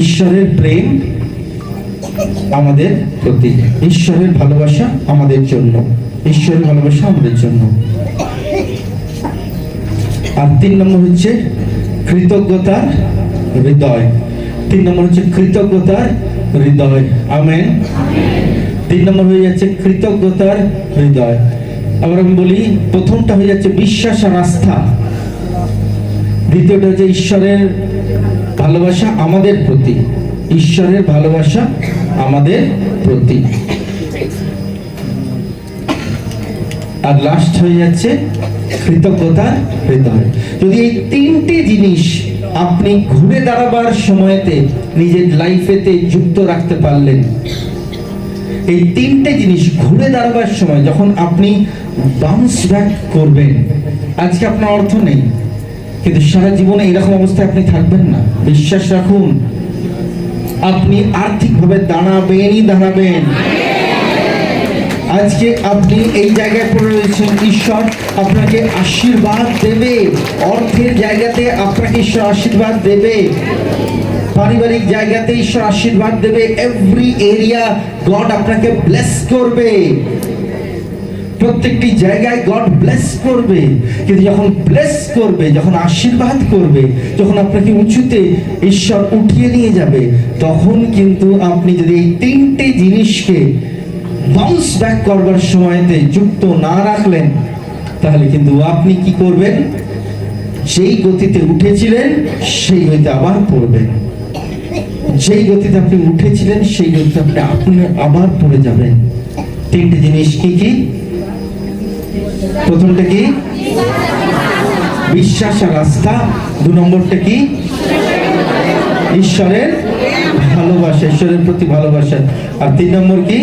ঈশ্বরের প্রেম আমাদের প্রতি, ঈশ্বরের ভালোবাসা আমাদের জন্য, ঈশ্বরের ভালোবাসা আমাদের জন্য। আর 3 নম্বর হচ্ছে কৃতজ্ঞতার হৃদয়। 3 নম্বর হচ্ছে কৃতজ্ঞতার হৃদয়। আমেন। 3 নম্বর হয়ে যাচ্ছে কৃতজ্ঞতার হৃদয়। আবার আমি বলি, প্রথমটা হয়ে যাচ্ছে বিশ্বাস আর আস্থা, দ্বিতীয়টা হচ্ছে ঈশ্বরের ভালোবাসা আমাদের প্রতি, ঈশ্বরের ভালোবাসা আমাদের প্রতি, আর লাস্ট হয়ে যাচ্ছে কৃতজ্ঞতার হৃদয়। যদি এই 3টে জিনিস আপনি ঘুরে দাঁড়াবার সময়তে নিজের লাইফেতে যুক্ত রাখতে পারলেন, এই 3টে জিনিস ঘুরে দাঁড়াবার সময় যখন আপনি বাউন্স ব্যাক করবেন, আজকে আপনার অর্থ নেই, কিন্তু সারা জীবনে এরকম অবস্থায় আপনি থাকবেন না। বিশ্বাস রাখুন, আপনি আর্থিকভাবে দাঁড়াবেনই দাঁড়াবেন। আজকে আপনি এই জায়গায় পড়ে রয়েছেন, ঈশ্বর আপনাকে আশীর্বাদ দেবে, অর্থের জায়গাতে আপনাকে ঈশ্বর আশীর্বাদ দেবে, পারিবারিক জায়গাতে ঈশ্বর আশীর্বাদ দেবে, এভরি এরিয়া গড আপনাকে ব্লেস করবে, প্রত্যেকটি জায়গায় গড ব্লেস করবে। কিন্তু যখন ব্লেস করবে, যখন আশীর্বাদ করবে, যখন আপনাকে উঁচুতে ঈশ্বর উঠিয়ে নিয়ে যাবে, তখন কিন্তু আপনি যদি এই 3টে জিনিসকে বাউন্স ব্যাক করবার সময়তে যুক্ত না রাখলেন, তাহলে কিন্তু আপনি কি করবেন, যেই গতিতে উঠেছিলেন সেই গতিতে আবার পড়বেন, যেই গতিতে আপনি উঠেছিলেন সেই গতিতে আপনি আবার পড়ে যাবেন। 3টে জিনিস কি কি? প্রথমটা কি? বিশ্বাস আর আস্থা। 2 নম্বরটা কি? ঈশ্বরের ভালোবাসা, ঈশ্বরের প্রতি ভালোবাসা। আর 3 নম্বর কি?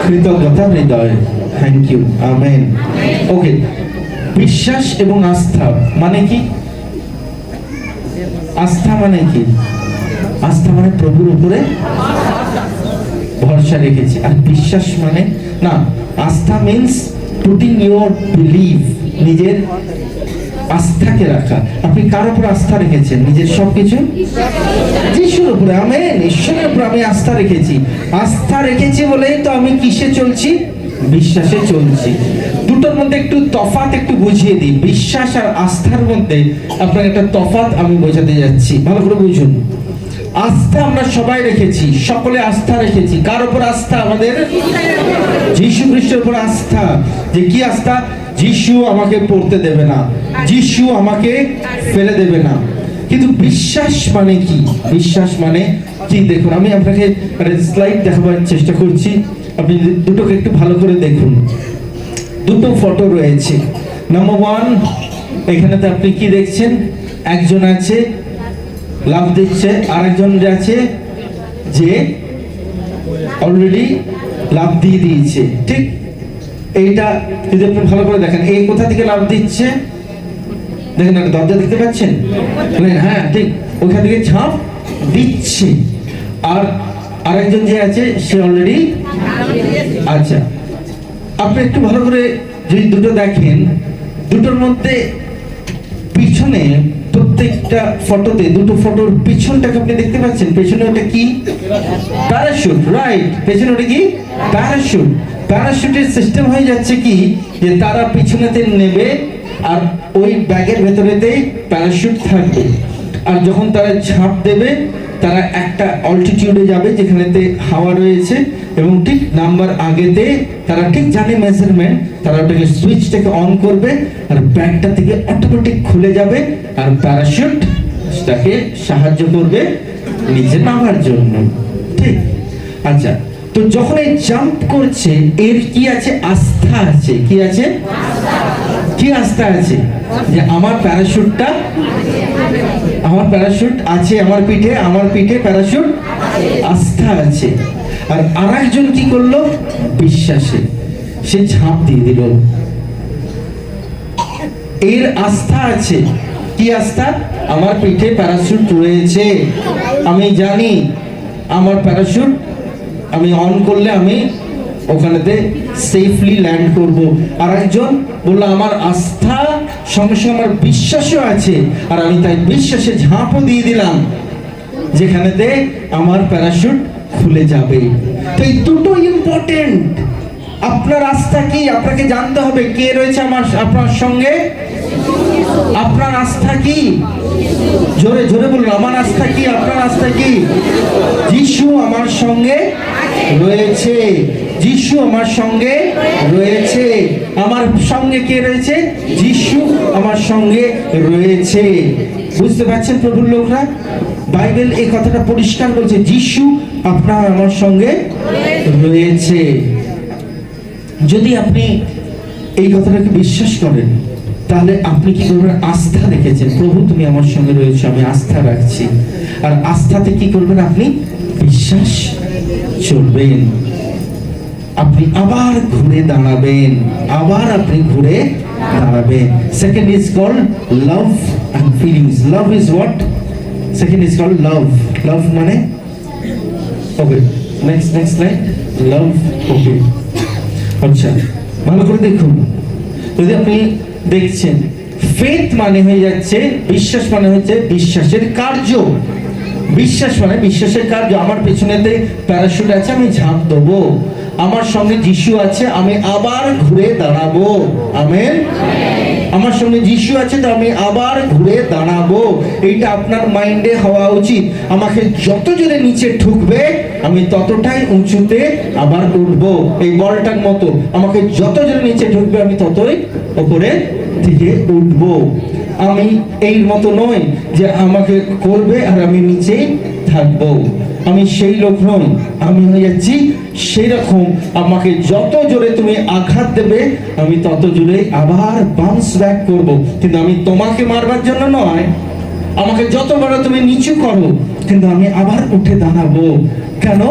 কৃতজ্ঞতা হৃদয়। Thank you. আমেন। ওকে, বিশ্বাস এবং আস্থা মানে কি? আস্থা মানে কি? আস্থা মানে প্রভুর উপরে ভরসা রেখেছি। আর বিশ্বাস মানে না, আস্থা মিন্স পুটিং ইউর বিলিভ, নিজের আস্থাকে রাখা। আপনি কার উপর আস্থা রেখেছেন? নিজের সবকিছু যিশুর উপরে। আমেন। ঈশ্বরের উপর আমি আস্থা রেখেছি। আস্থা রেখেছি বলেই তো আমি কিসে চলছি? বিশ্বাসে চলছি। দুটোর মধ্যে একটু তফাৎ একটু বুঝিয়ে দিই। বিশ্বাস আর আস্থার মধ্যে আপনার একটা তফাৎ আমি বোঝাতে যাচ্ছি, ভালো করে বুঝুন। আস্থা আমরা সবাই রেখেছি, সকলে আস্থা রেখেছি। কার উপর আস্থা? আমাদের যীশু খ্রিস্টের উপর আস্থা। যে কি আস্থা? যিশু আমাকে পড়তে দেবে না, যিশু আমাকে ফেলে দেবে না। কিন্তু বিশ্বাস মানে কি? বিশ্বাস মানে কি? দেখুন, আমি আপনাকে স্লাইড দেখাবার চেষ্টা করছি, আপনি দুটোকে একটু ভালো করে দেখুন। দুটো ফটো রয়েছে। নাম্বার 1, এখানেতে আপনি কি দেখছেন? একজন আছে লাভ দিচ্ছে, আরেকজন আছে যে অলরেডি লাভ দিয়ে দিয়েছে। ঠিক এইটা যদি আপনি ভালো করে দেখেন, এই কোথা থেকে লাভ দিচ্ছে? দেখেন, একটা দরজা দেখতে পাচ্ছেন? হ্যাঁ, ঠিক ওখান থেকে ঝাঁপ দিচ্ছে। আর আরেকজন যে আছে সে অলরেডি, আচ্ছা, আপনি একটু ভালো করে যদি দুটো দেখেন, দুটোর মধ্যে পিছনে প্রত্যেকটা ফটোতে, দুটো ফটোর পিছনটাকে আপনি দেখতে পাচ্ছেন। পেছনে ওটা কি? প্যারাশুট। রাইট, পেছনে ওটা কি? প্যারাশুট। প্যারাশুটের সিস্টেম হয়ে যাচ্ছে কি, যে তারা পিছনেতে নেবে আর ওই ব্যাগের ভেতরেতে প্যারাশুট থাকবে। আর যখন তারা ঝাঁপ দেবে, তারা একটা অল্টিটিউডে যাবে যেখানেতে হাওয়া রয়েছে, এবং ঠিক নাম্বার আগেতে তারা ঠিক জানে মেজারমেন্ট, তারা ওটাকে সুইচটাকে অন করবে আর ব্যাগটা থেকে অটোমেটিক খুলে যাবে, আর প্যারাশুট তাকে সাহায্য করবে নিচে নামার জন্য। ঠিক আচ্ছা, তো যখন এই জাম্প করছে, এর কি আছে? আস্থা আছে। কি আছে? কি আস্থা আছে? যে আমার প্যারাশুটটা আমার প্যারাশুট আছে, আমার পিঠে প্যারাশুট আস্থা আছে। আর আরেকজন কি করলো? বিশ্বাসে সে ঝাঁপ দিয়ে দিল। এর আস্থা আছে। কি আস্থা? আমার পিঠে প্যারাশুট রয়েছে, আমি জানি আমার প্যারাশুট আমি অন করলে আমি ওখানেতে সেফলি ল্যান্ড করব। আর একজন বললো আমার আস্থা সঙ্গে সঙ্গে আমার বিশ্বাসও আছে, আর আমি তাই বিশ্বাসে ঝাঁপও দিয়ে দিলাম যেখানেতে আমার প্যারাশুট খুলে যাবে। তো এই দুটো ইম্পর্টেন্ট। আপনার আস্থা কি? আপনাকে জানতে হবে কে রয়েছে আপনার সঙ্গে। আপনার আস্থা কি? জোরে জোরে বলুন, আমার আস্থা কি? আপনার আস্থা কি? যিশু আমার সঙ্গে রয়েছে, যিশু আমার সঙ্গে রয়েছে। আমার সঙ্গে কে রয়েছে? যিশু আমার সঙ্গে রয়েছে। বুঝতে পারছেন প্রভুর লোকরা? বাইবেল এই কথাটা পরিষ্কার বলছে, যিশু আপনার আমার সঙ্গে রয়েছে। যদি আপনি এই কথাটাকে বিশ্বাস করেন, তাহলে আপনি কি করবেন? আস্থা রেখেছেন, প্রভু তুমি আমার সঙ্গে রয়েছে, আমি আস্থা রাখছি। আর আস্থাতে কি করবেন? আপনি বিশ্বাস চলবেন। আপনি আবার ঘুরে দাঁড়াবেন, আবার আপনি ঘুরে দাঁড়াবেন। Second is called love and feelings. Love is what? Second is called love. Love মানে ওকে, নেক্সট লাইন, লাভ। ওকে, আচ্ছা ভালো করে দেখুন। যদি আপনি দেখছেন, ফেথ মানে হয়ে যাচ্ছে বিশ্বাস, মানে হচ্ছে বিশ্বাসের কার্য। বিশ্বাস মানে বিশ্বাসের কার্য। আমার পেছনেতে প্যারাশুট আছে, আমি ঝাঁপ দেবো। আমার সঙ্গে যিশু আছে, আমি আবার ঘুরে দাঁড়াবো। আমেন। আমার সঙ্গে যিশু আছে, তো আমি আবার ঘুরে দাঁড়াবো। এইটা আপনার মাইন্ডে হওয়া উচিত। আমাকে যত জোরে নিচে ঠুকবে, আমি ততটাই উঁচুতে আবার উঠবো। এই বলটার মতো, আমাকে যত জোরে নিচে ঠুকবে, আমি ততই উপরে থেকে উঠবো। আমি এই মতো নই যে আমাকে করবে আর আমি নিচেই থাকবো। আমি সেই লোক নই। আমি হয়ে যাচ্ছি সেই রকম, আমাকে যত জোরে তুমি আঘাত দেবে, আমি তত জোরে আবার বাউন্স ব্যাক করব। কিন্তু আমি তোমাকে মারবার জন্য নয়। আমাকে যত বড় তুমি নিচু করো, কিন্তু আমি আবার উঠে দাঁড়াবো। কেন?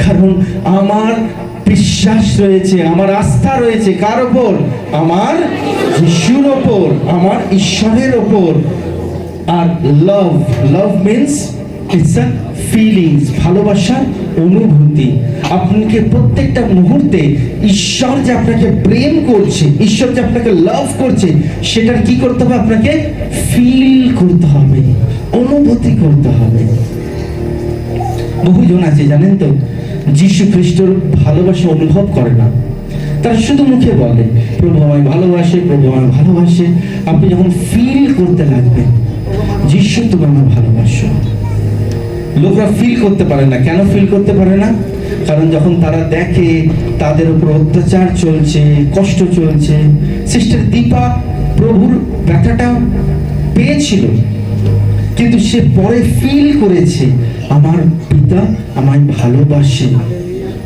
কারণ আমার বিশ্বাস রয়েছে, আমার আস্থা রয়েছে কার ওপর? আমার যিশুর ওপর, আমার ঈশ্বরের ওপর। আর love, love means it's a feelings, ভালোবাসার অনুভূতি। আপনাকে প্রত্যেকটা মুহূর্তে ঈশ্বর যে আপনাকে প্রেম করছে, ঈশ্বর যে আপনাকে লাভ করছে, সেটার কি করতে হবে? আপনাকে ফিল করতে হবে, অনুভূতি করতে হবে। বহুজন আছে জানেন তো, যিশু খ্রিস্টর ভালোবাসা অনুভব করে না। তারা শুধু মুখে বলে প্রভু আমায় ভালোবাসে, প্রভু আমায় ভালোবাসে। আপনি যখন ফিল করতে লাগবেন, যিশু তুমি আমায় ভালোবাসো। লোকরা ফিল করতে পারে না। কেন ফিল করতে পারে না? কারণ যখন তারা দেখে তাদের উপর অত্যাচার চলছে, কষ্ট চলছে। সিস্টার দীপা প্রভুর ব্যথাটা পেয়েছিল, কিন্তু সে পরে ফিল করেছে আমার পিতা আমায় ভালোবাসে।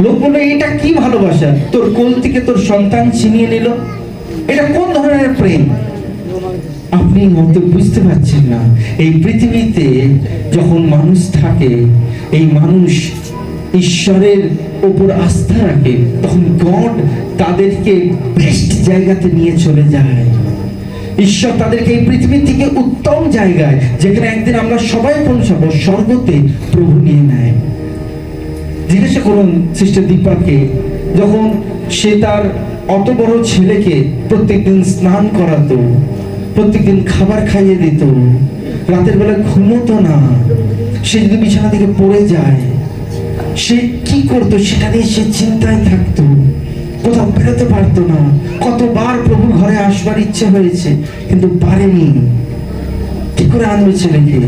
লোক বলে এটা কি ভালোবাসা? তোর কোল থেকে তোর সন্তান ছিনিয়ে নিল, এটা কোন ধরনের প্রেম? আপনি হয়তো বুঝতে পারছেন না। এই পৃথিবীতে যখন মানুষ থাকে, এই মানুষ ঈশ্বরের উপর আস্থা রাখে, তখন গড তাদেরকে বেস্ট জায়গাতে নিয়ে চলে যায়। ঈশ্বর তাদেরকে এই পৃথিবী থেকে উত্তম জায়গায়, যেখানে একদিন আমরা সবাই পৌঁছাবো, স্বর্গতে প্রভু নিয়ে নেয়। জিজ্ঞাসা করুন সিস্টার দীপাকে, যখন সে তার অত বড় ছেলেকে প্রত্যেকদিন স্নান করাতো, প্রত্যেকদিন খাবার খাইয়ে দিত, রাতের বেলা ঘুমোতো না, সে যদি বিছানা থেকে পড়ে যায়, সে কি করতো? সেটা নিয়ে সে চিন্তায় থাকতো, কোথাও বেরোতে পারতো না। কতবার প্রভুর ঘরে আসবার ইচ্ছে হয়েছে, কিন্তু পারেনি। কি করে আনবে ছেলেকে?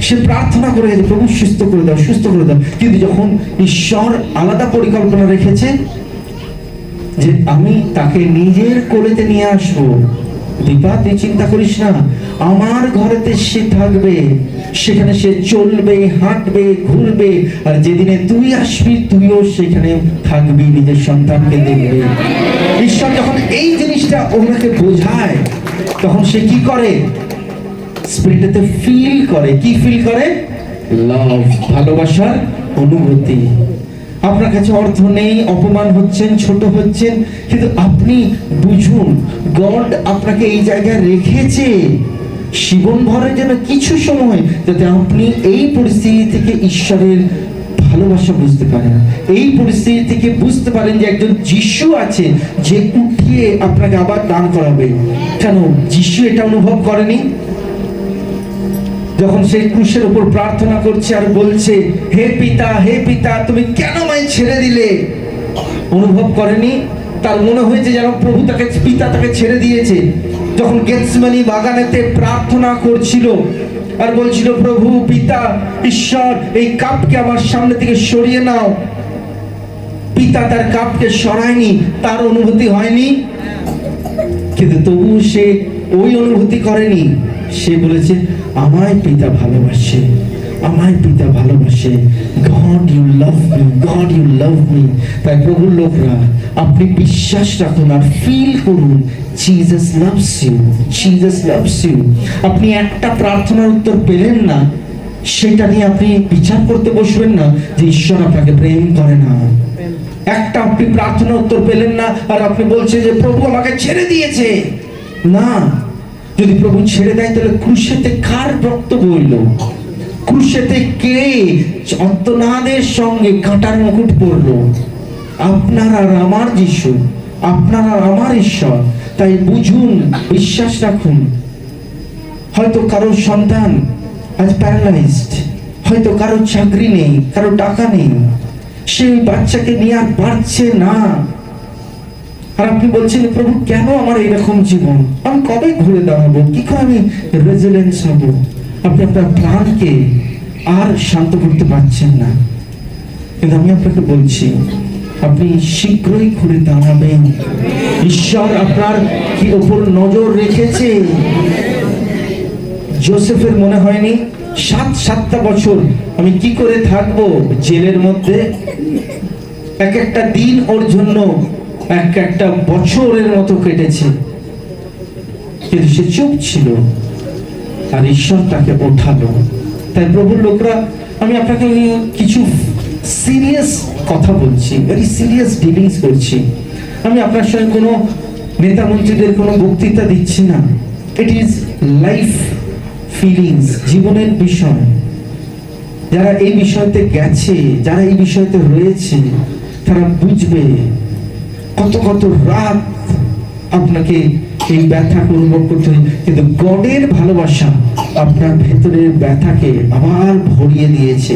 সে প্রার্থনা করে, প্রভু সুস্থ করে দাও, সুস্থ করে দাও। কিন্তু যখন ঈশ্বর আলাদা পরিকল্পনা রেখেছে যে আমি তাকে নিজের কোলেতে নিয়ে আসবো, দীপা তুই চিন্তা করিস না, আমার ঘরেতে সে থাকবে, সেখানে সে চলবে, হাঁটবে, ঘুরবে, আর যেদিনে তুই আসবি তুইও সেখানে থাকবি, নিজের সন্তানকে দেখবে। ঈশ্বর যখন এই জিনিসটা ওনাকে বোঝায়, তখন সে কি করে? স্পিরিটেতে ফিল করে। কি ফিল করে? লাভ, ভালোবাসার অনুভূতি। আপনার কাছে অর্থ নেই, অপমান হচ্ছেন, ছোট হচ্ছেন, কিন্তু আপনি বুঝুন গড আপনাকে এই জায়গায় রেখেছে জীবন ভরের জন্য কিছু সময়, যাতে আপনি এই পরিস্থিতি থেকে ঈশ্বরের ভালোবাসা বুঝতে পারেন, এই পরিস্থিতি থেকে বুঝতে পারেন যে একজন যিশু আছে যে উঠিয়ে আপনাকে আবার দান করাবে। কেন যিশু এটা অনুভব করেনি? যখন সেই ক্রুশের উপর প্রার্থনা করছে আর বলছে, হে পিতা তুমি কেন আমায় ছেড়ে দিলে? অনুভব করেনি? তার মনে হয়েছে যেন প্রভু তাকে, পিতা তাকে ছেড়ে দিয়েছে। যখন গেতসেমানি বাগানেতে প্রার্থনা করছিল আর বলছিল, প্রভু পিতা ঈশ্বর এই কাপকে আমার সামনে থেকে সরিয়ে নাও, পিতা তার কাপকে সরায়নি, তার অনুভূতি হয়নি। কিন্তু তবু সে ওই অনুভূতি করেনি। সে বলেছে, আমায় পিতা ভালোবাসে, আমায় পিতা ভালোবাসে। God you love me, God you love me. তাই প্রভুর লোকরা, আপনি বিশ্বাস রাখুন আর ফিল করুন, Jesus loves you, Jesus loves you. আপনি একটা প্রার্থনার উত্তর পেলেন না, সেটা নিয়ে আপনি বিচার করতে বসবেন না যে ঈশ্বর আপনাকে প্রেম করে না। একটা আপনি প্রার্থনার উত্তর পেলেন না আর আপনি বলছেন যে প্রভু আমাকে ছেড়ে দিয়েছে। না, যদি প্রভু ছেড়ে দেয় তাহলে ক্রুশেতে কার রক্ত বইল? ক্রুশেতে কে অন্তনাদের সঙ্গে কাঁটার মুকুট পরল? আপনার আর আমার যিশু, আপনার আর আমার ঈশ্বর। তাই বুঝুন, বিশ্বাস রাখুন। হয়তো কারো সন্তান আজ প্যারালাইজড, হয়তো কারো চাকরি নেই, কারো টাকা নেই, সেই বাচ্চাকে নিয়ে আর পারছে না। আর আপনি বলছেন, প্রভু কেন আমার এইরকম জীবন, আমি কবে ঘুরে দাঁড়াবো, কি করে আমি রেজিলেন্স হব? আপনি আপনার প্রাণকে আর শান্ত করতে পারছেন না। কিন্তু আমি আপনাকে বলছি, আপনি শীঘ্রই ঘুরে দাঁড়াবেন। ঈশ্বর আপনার কি ওপর নজর রেখেছে। যোসেফের মনে হয়নি সাতটা বছর আমি কি করে থাকবো জেলের মধ্যে? এক একটা দিন ওর জন্য এক একটা বছরের মতো কেটেছে, কিন্তু সে চুপ ছিল আর ঈশ্বর তাকে ওঠালো। তাই প্রভুর লোকরা, আমি আপনাকে কিছু সিরিয়াস কথা বলছি, ভেরি সিরিয়াস ডিলিংস করছি। আমি আপনার সঙ্গে কোনো নেতা মন্ত্রীদের কোনো বক্তৃতা দিচ্ছি না। ইট ইজ লাইফ ফিলিংস, জীবনের বিষয়। যারা এই বিষয়তে গেছে, যারা এই বিষয়তে রয়েছে, তারা বুঝবে কত কত রাত আপনাকে এই ব্যথাকে অনুভব করতে হয়। কিন্তু গডের ভালোবাসা আপনার ভেতরের ব্যথাকে আবার ভরিয়ে দিয়েছে।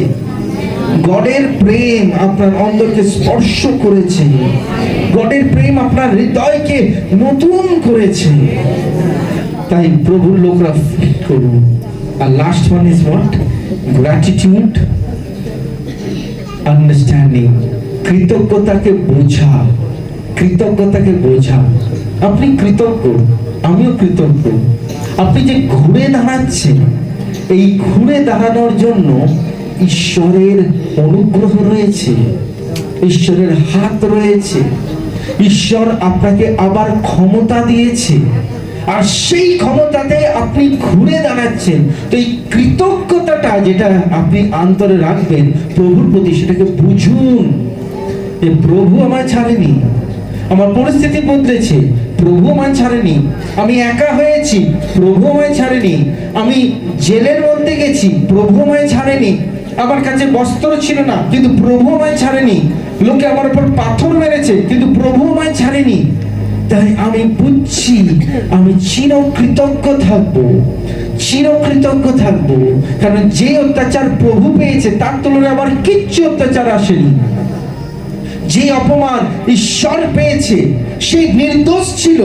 গডের প্রেম আপনার অন্তরকে স্পর্শ করেছে। গডের প্রেম আপনার হৃদয়কে নতুন করেছে। তাই প্রভুর লোকরা ফিল করুন। আর last one is what? Gratitude, understanding. কৃতজ্ঞতাকে বোঝা, কৃতজ্ঞতাকে বোঝা। আপনি কৃতজ্ঞ, আমিও কৃতজ্ঞ। আপনি যে ঘুরে দাঁড়াচ্ছেন, এই ঘুরে দাঁড়ানোর জন্য ঈশ্বরের অনুগ্রহ রয়েছে, ঈশ্বরের হাত রয়েছে। ঈশ্বর আপনাকে আবার ক্ষমতা দিয়েছে, আর সেই ক্ষমতাতে আপনি ঘুরে দাঁড়াচ্ছেন। তো এই কৃতজ্ঞতাটা যেটা আপনি অন্তরে রাখবেন প্রভুর প্রতি, সেটাকে বুঝুন যে প্রভু আমায় ছাড়েনি, আমার পরিস্থিতি বদলেছে, প্রভু আমায় ছাড়েনি, আমি একা হয়েছি, প্রভু আমায় ছাড়েনি, আমি জেলের মধ্যে গেছি, প্রভু আমায় ছাড়েনি, আমার কাছে বস্ত্র ছিল না কিন্তু প্রভু আমায় ছাড়েনি, লোকে আমার উপর পাথর মেরেছে কিন্তু প্রভু আমায় ছাড়েনি। তাই আমি বুঝছি আমি চিরকৃতজ্ঞ থাকবো, চিরকৃতজ্ঞ থাকবো। কারণ যে অত্যাচার প্রভু পেয়েছে তার তুলনায় আমার কিচ্ছু অত্যাচার আসেনি। যে অপমান ঈশ্বর পেয়েছে, সেই নির্দোষ ছিল,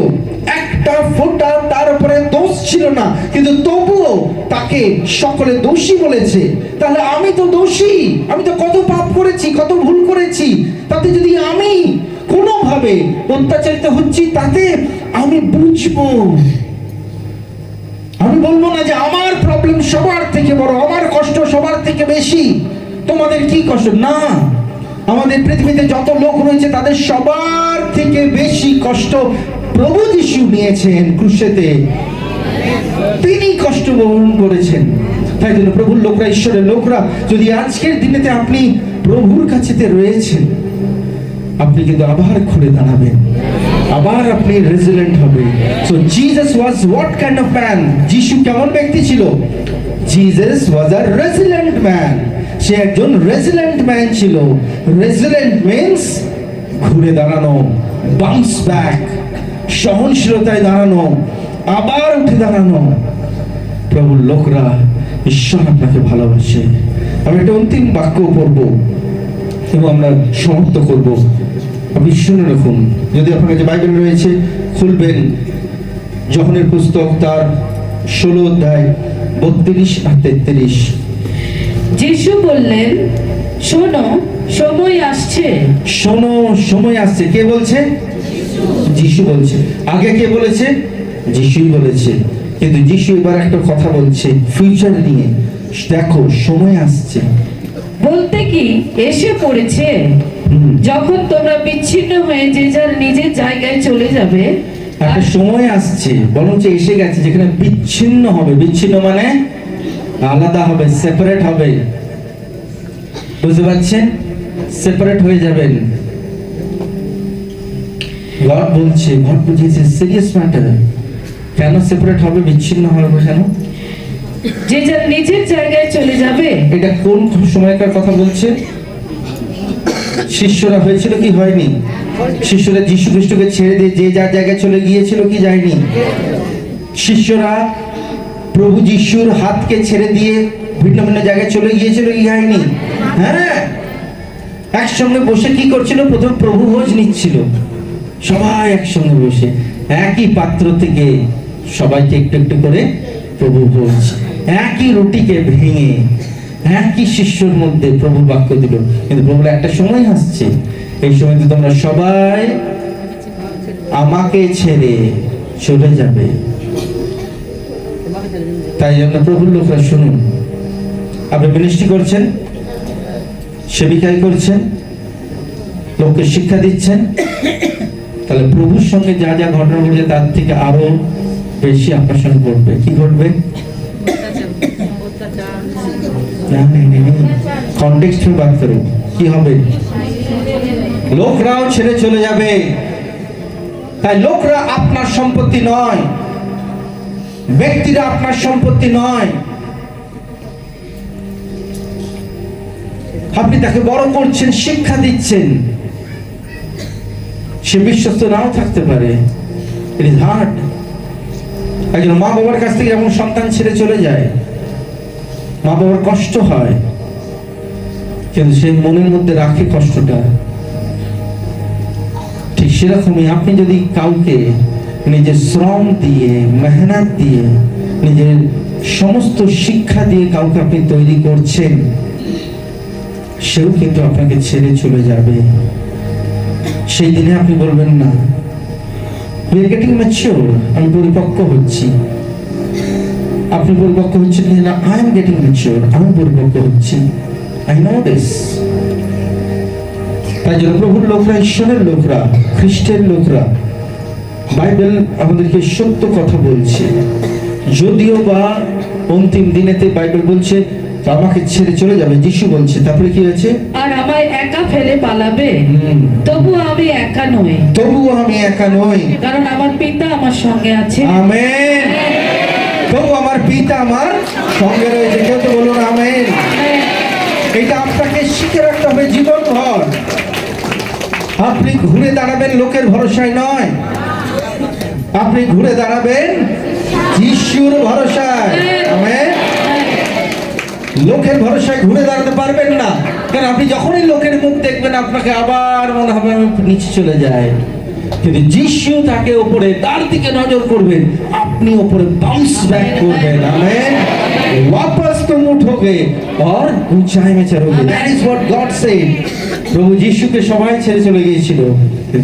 একটা ফোঁটা তার উপরে দোষ ছিল না, কিন্তু তবুও তাকে সকলে দোষী বলেছে। তাহলে আমি তো দোষী, আমি তো কত পাপ করেছি, কত ভুল করেছি। তাতে যদি আমি কোনোভাবে অত্যাচারিত হচ্ছি, তাতে আমি বুঝবো। আমি বলবো না যে আমার প্রবলেম সবার থেকে বড়, আমার কষ্ট সবার থেকে বেশি, তোমাদের কি কষ্ট। না, আমাদের পৃথিবীতে যত লোক রয়েছে তাদের সবার থেকে বেশি কষ্ট প্রভু যিশু নিয়েছেন ক্রুশেতে। তিনি কষ্ট বহন করেছেন। তাই জন্য প্রভুর লোকরা, ঈশ্বরের লোকরা, যদি আজকের দিনেতে আপনি প্রভুর কাছেতে রয়েছেন, আপনি কিন্তু আবার ঘুরে দাঁড়াবেন, আবার আপনি রেজিলেন্ট হবে। So Jesus was what kind of man? যিশু কেমন ব্যক্তি ছিল? Jesus was a resilient man. সে একজন রেজিলেন্ট ম্যান ছিল। রেজিলেন্ট মিন্স ঘুরে দাঁড়ানো, বাউন্স ব্যাক, সহনশীলতায় দাঁড়ানো, আবার উঠে দাঁড়ানো। প্রভুর লোকরা, ঈশ্বর আপনাকে ভালোবাসে। আমি একটা অন্তিম বাক্য পড়ব এবং আমরা সমাপ্ত করব। আপনি শুনে রাখুন, যদি আপনার কাছে বাইবেল রয়েছে খুলবেন যোহনের পুস্তক, তার 16 অধ্যায় 32 আর 33। যিশু বললেন, শোনো, সময় আসছে। শোনো, সময় আসছে। কে বলছে? যিশু বলছে। আগে কে বলেছে? যিশুই বলেছে। কিন্তু যিশু এবার একটা কথা বলছে ফিউচার নিয়ে। দেখো, সময় আসছে বলতে কি এসে পড়েছে, যখন তোমরা বিচ্ছিন্ন হয়ে যে যার নিজের জায়গায় চলে যাবে। একটা সময় আসছে, বরঞ্চ এসে গেছে, যেখানে বিচ্ছিন্ন হবে। বিচ্ছিন্ন মানে আলাদা হবে, সেপারেট হবে। বুঝতে পারছেন? সেপারেট হয়ে যাবেন। গড বলছে, গড বুঝিয়েছে, সিরিয়াস ম্যাটার। কেন সেপারেট হবে, বিচ্ছিন্ন হবে কেন? যে যার নিজের জায়গায় চলে যাবে। এটা কোন সময়কার কথা বলছে? শিষ্যরা হয়েছিল কি হয়নি? শিষ্যরা যীশু খ্রিস্টকে ছেড়ে দিয়ে যে যার জায়গায় চলে গিয়েছিল কি যায়নি? শিষ্যরা প্রভু যিশুর হাতকে ছেড়ে দিয়ে ভিন্ন ভিন্ন জায়গায় চলে গিয়েছিল কি যায়নি? হ্যাঁ, একসঙ্গে বসে কি করছিল? প্রথম প্রভু ভোজ নিচ্ছিল, সবাই একসঙ্গে বসে একই পাত্র থেকে সবাইকে একটু একটু করে প্রভু ভোজ, একই রুটিকে ভেঙে একই শিষ্যর মধ্যে প্রভু বাক্য দিল। কিন্তু প্রভুর একটা সময় আসছে, এই সময় তোমরা সবাই আমাকে ছেড়ে চলে যাবে। তাই জন্য প্রভুর লোকরা শুনুন, আপনি মিনিস্ট্রি করছেন, সেবিকাই করছেন, লোককে শিক্ষা দিচ্ছেন, তাহলে প্রভুর সঙ্গে যা যা ঘটনা ঘটছে তার থেকে আরো বেশি আপনার সঙ্গে ঘটবে। কি ঘটবে? কনটেক্সট में बात करो, কি হবে? লোকরাও ছেড়ে চলে যাবে। তাই লোকরা আপনার সম্পত্তি নয়, ব্যক্তিরা আপনার সম্পত্তি নয়। আপনি তাকে বড় করছেন, শিক্ষা দিচ্ছেন, সে বিশ্বস্ত নাও থাকতে পারে। It is hard. একজন মা বাবার কাছ থেকে যখন সন্তান ছেড়ে চলে যায়, মা বাবার কষ্ট হয়, কিন্তু সেই মনের মধ্যে রাখে কষ্টটা। ঠিক সেরকমই আপনি যদি কাউকে নিজের শ্রম দিয়ে, মেহনত দিয়ে, নিজের সমস্ত শিক্ষা দিয়ে কাউকে আপনি তৈরি করছেন, সেও কিন্তু আপনাকে ছেড়ে চলে যাবে। সেই দিনে আপনি বলবেন না, we are getting mature, আমি পরিপক্ক হচ্ছি। আপনি পরিপক্ক হচ্ছেন না, I am getting mature, আমি পরিপক্ক হচ্ছি। I know this. তাই জন্য প্রভুর লোকরা, ঈশ্বরের লোকরা, খ্রিস্টের লোকরা, বাইবেল আমাদেরকে সত্য কথা বলছে। যদিও বা অন্তিম দিনেতে বাইবেল বলছে আমাকে ছেড়ে চলে যাবে, যিশু বলছে, তারপরে কি হয়েছে? আর আমায় একা ফেলে পালাবে, তবু আমি একা নই। তবুও আমি একা নই, কারণ আমার পিতা আমার সঙ্গে আছে। আমেন। তবু আমার পিতা আমার সঙ্গে রয়েছে। কেউ তো বলুন আমেন। এটা আপনাকে শিখে রাখতে হবে জীবনভর। আপনি ঘুরে দাঁড়াবেন লোকের ভরসায় নয়, আপনি ঘুরে দাঁড়াবেন যিশুর ভরসায়। আমেন। লোকের ভরসায় ঘুরে দাঁড়াতে পারবেন না, কারণ আপনি যখনই লোকের মুখ দেখবেন আপনাকে আবার মনে হবে আমি নিচে চলে যায়। কিন্তু যিশু তাকে উপরে, তার দিকে নজর করবেন, আপনি উপরে বাউন্স ব্যাক করবেন। আমেন। वापस तुम उठोगे और ऊंचाई में चढ़ोगे। That is what God said. প্রভু যিশুকে সবাই ছেড়ে চলে গিয়েছিল,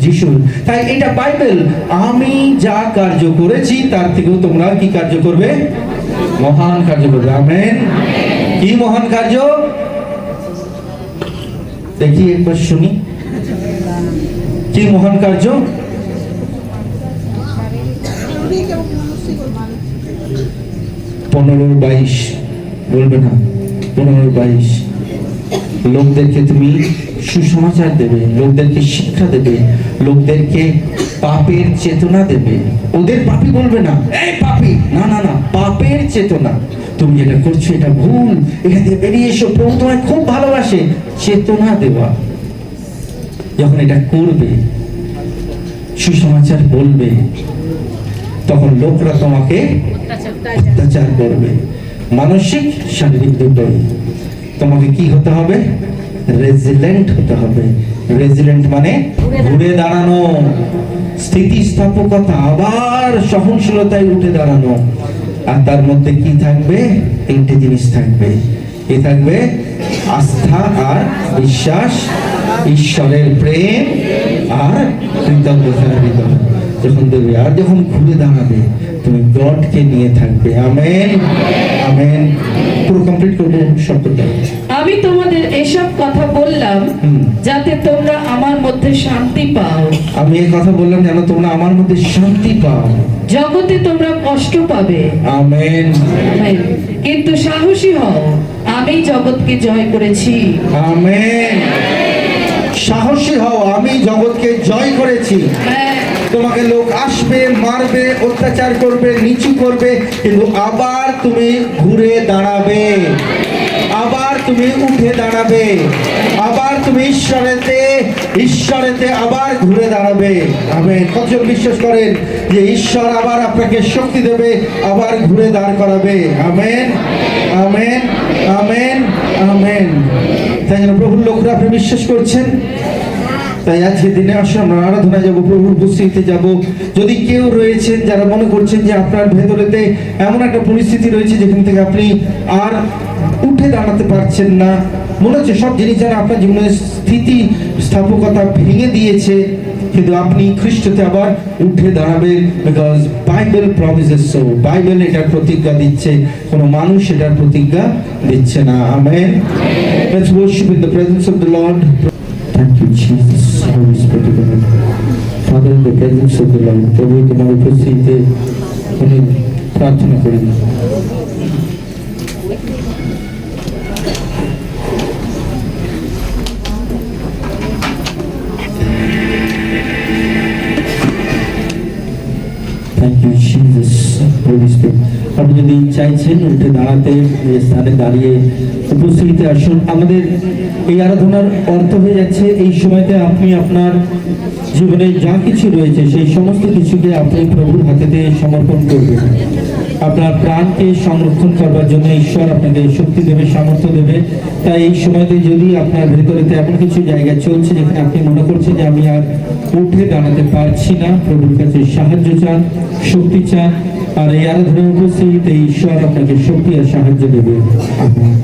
যিশু। তাই এটা বাইবেল, আমি যা কার্য করেছি তার থেকেও তোমরা কি কার্য করবে? মহান কার্য করবে। আমেন। কি মহান কার্য? দেখি একবার শুনি, কি মহান কার্য? 15-22 বলবে না, 15-22 লোকদেরকে তুমি সুসমাচার দেবে, লোকদেরকে শিক্ষা দেবে, লোকদেরকে পাপের চেতনা দেবে। ওদের পাপী বলবে না, এই পাপী, না না না, পাপের চেতনা। তুমি যেটা করছো এটা ভুল, এখান থেকে বেরিয়ে এসো, প্রভু তোমায় খুব ভালোবাসে, চেতনা দেওয়া। যখন এটা করবে, সুসমাচার বলবে, তখন লোকরা তোমাকে অত্যাচার করবে, মানসিক শারীরিক দুটোই। তোমাকে কি হতে হবে? রেজিলেন্ট হতে হবে। রেজিলেন্ট মানে ঘুরে দাঁড়ানো, স্থিতিস্থাপকতা, আবার সহনশীলতায় উঠে দাঁড়ানো। আর তার মধ্যে কি থাকবে? 3টে জিনিস থাকবে। কি থাকবে? আস্থা আর বিশ্বাস, ঈশ্বরের প্রেম আর কৃতজ্ঞতার হৃদয়। যখন দেবে আর যখন ঘুরে দাঁড়াবে, তুমি গডকে নিয়ে থাকবে। Amen, amen. পুরো কমপ্লিট করবো শব্দটা। আমি তোমাদের এসব কথা বললাম যাতে তোমরা আমার মধ্যে শান্তি পাও। আমি এই কথা বললাম যেন তোমরা আমার মধ্যে শান্তি পাও। জগতে তোমরা কষ্ট পাবে, আমেন, আমেন। কিন্তু সাহসী হও, আমি জগৎকে জয় করেছি। আমেন। সাহসী হও, আমি জগৎকে জয় করেছি। হ্যাঁ, তোমাকে লোক আসবে, মারবে, অত্যাচার করবে, নিচু করবে, কিন্তু আবার তুমি ঘুরে দাঁড়াবে, আবার তুমি উঠে দাঁড়াবে, আবার তুমি ঈশ্বরেতে আবার ঘুরে দাঁড়াবে। আমেন। কতজন বিশ্বাস করেন যে ঈশ্বর আবার আপনাকে শক্তি দেবে, আবার ঘুরে দাঁড় করাবে? Amen, amen, amen, amen. তাই জন্য প্রভুর লোকরা আপনি বিশ্বাস করছেন? তাই আজকে দিনে আসলে আমরা আরাধনায় যাবো, প্রভুর উপস্থিতিতে যাব। যদি কেউ রয়েছেন যারা মনে করছেন যে আপনার ভেতরেতে এমন একটা পরিস্থিতি রয়েছে যেখান থেকে আপনি আর উঠে দাঁড়াতে পারছেন না, মনে হচ্ছে সব জিনিস যারা আপনার জীবনের স্থিতি স্থাপকতা ভেঙে দিয়েছে, কিন্তু আপনি খ্রিস্টতে আবার উঠে দাঁড়াবেন। Because Bible promises so. Bible এটার প্রতিজ্ঞা দিচ্ছে, কোনো মানুষ এটার প্রতিজ্ঞা দিচ্ছে না। Amen. Let's worship in the presence of the Lord. Thank you, Jesus. Holy Spirit of God. Father, in the presence of the Lord, প্রভু তোমার উপস্থিতিতে আমি প্রার্থনা করি। Thank you, Jesus. Holy Spirit. আপনি যদি চাইছেন উঠে দাঁড়াতে, এই স্থানে দাঁড়িয়ে উপস্থিতিতে আসুন। আমাদের এই আরাধনার অর্থ হয়ে যাচ্ছে এই সময়তে আপনি আপনার জীবনে যা কিছু রয়েছে সেই সমস্ত কিছুকে আপনি প্রভুর হাতেতে সমর্পণ করবেন। আপনার প্রাণকে সংরক্ষণ করবার জন্য ঈশ্বর আপনাকে শক্তি দেবে, সামর্থ্য দেবে। তাই এই সময়তে যদি আপনার ভেতরে এমন কিছু জায়গা চলছে যেখানে আপনি মনে করছেন যে আমি আর উঠে দাঁড়াতে পারছি না, প্রভুর কাছে সাহায্য চান, শক্তি চান, আর এই আরাধনার উপস্থিতিতে ঈশ্বর আপনাকে শক্তি আর সাহায্য দেবে। আমেন।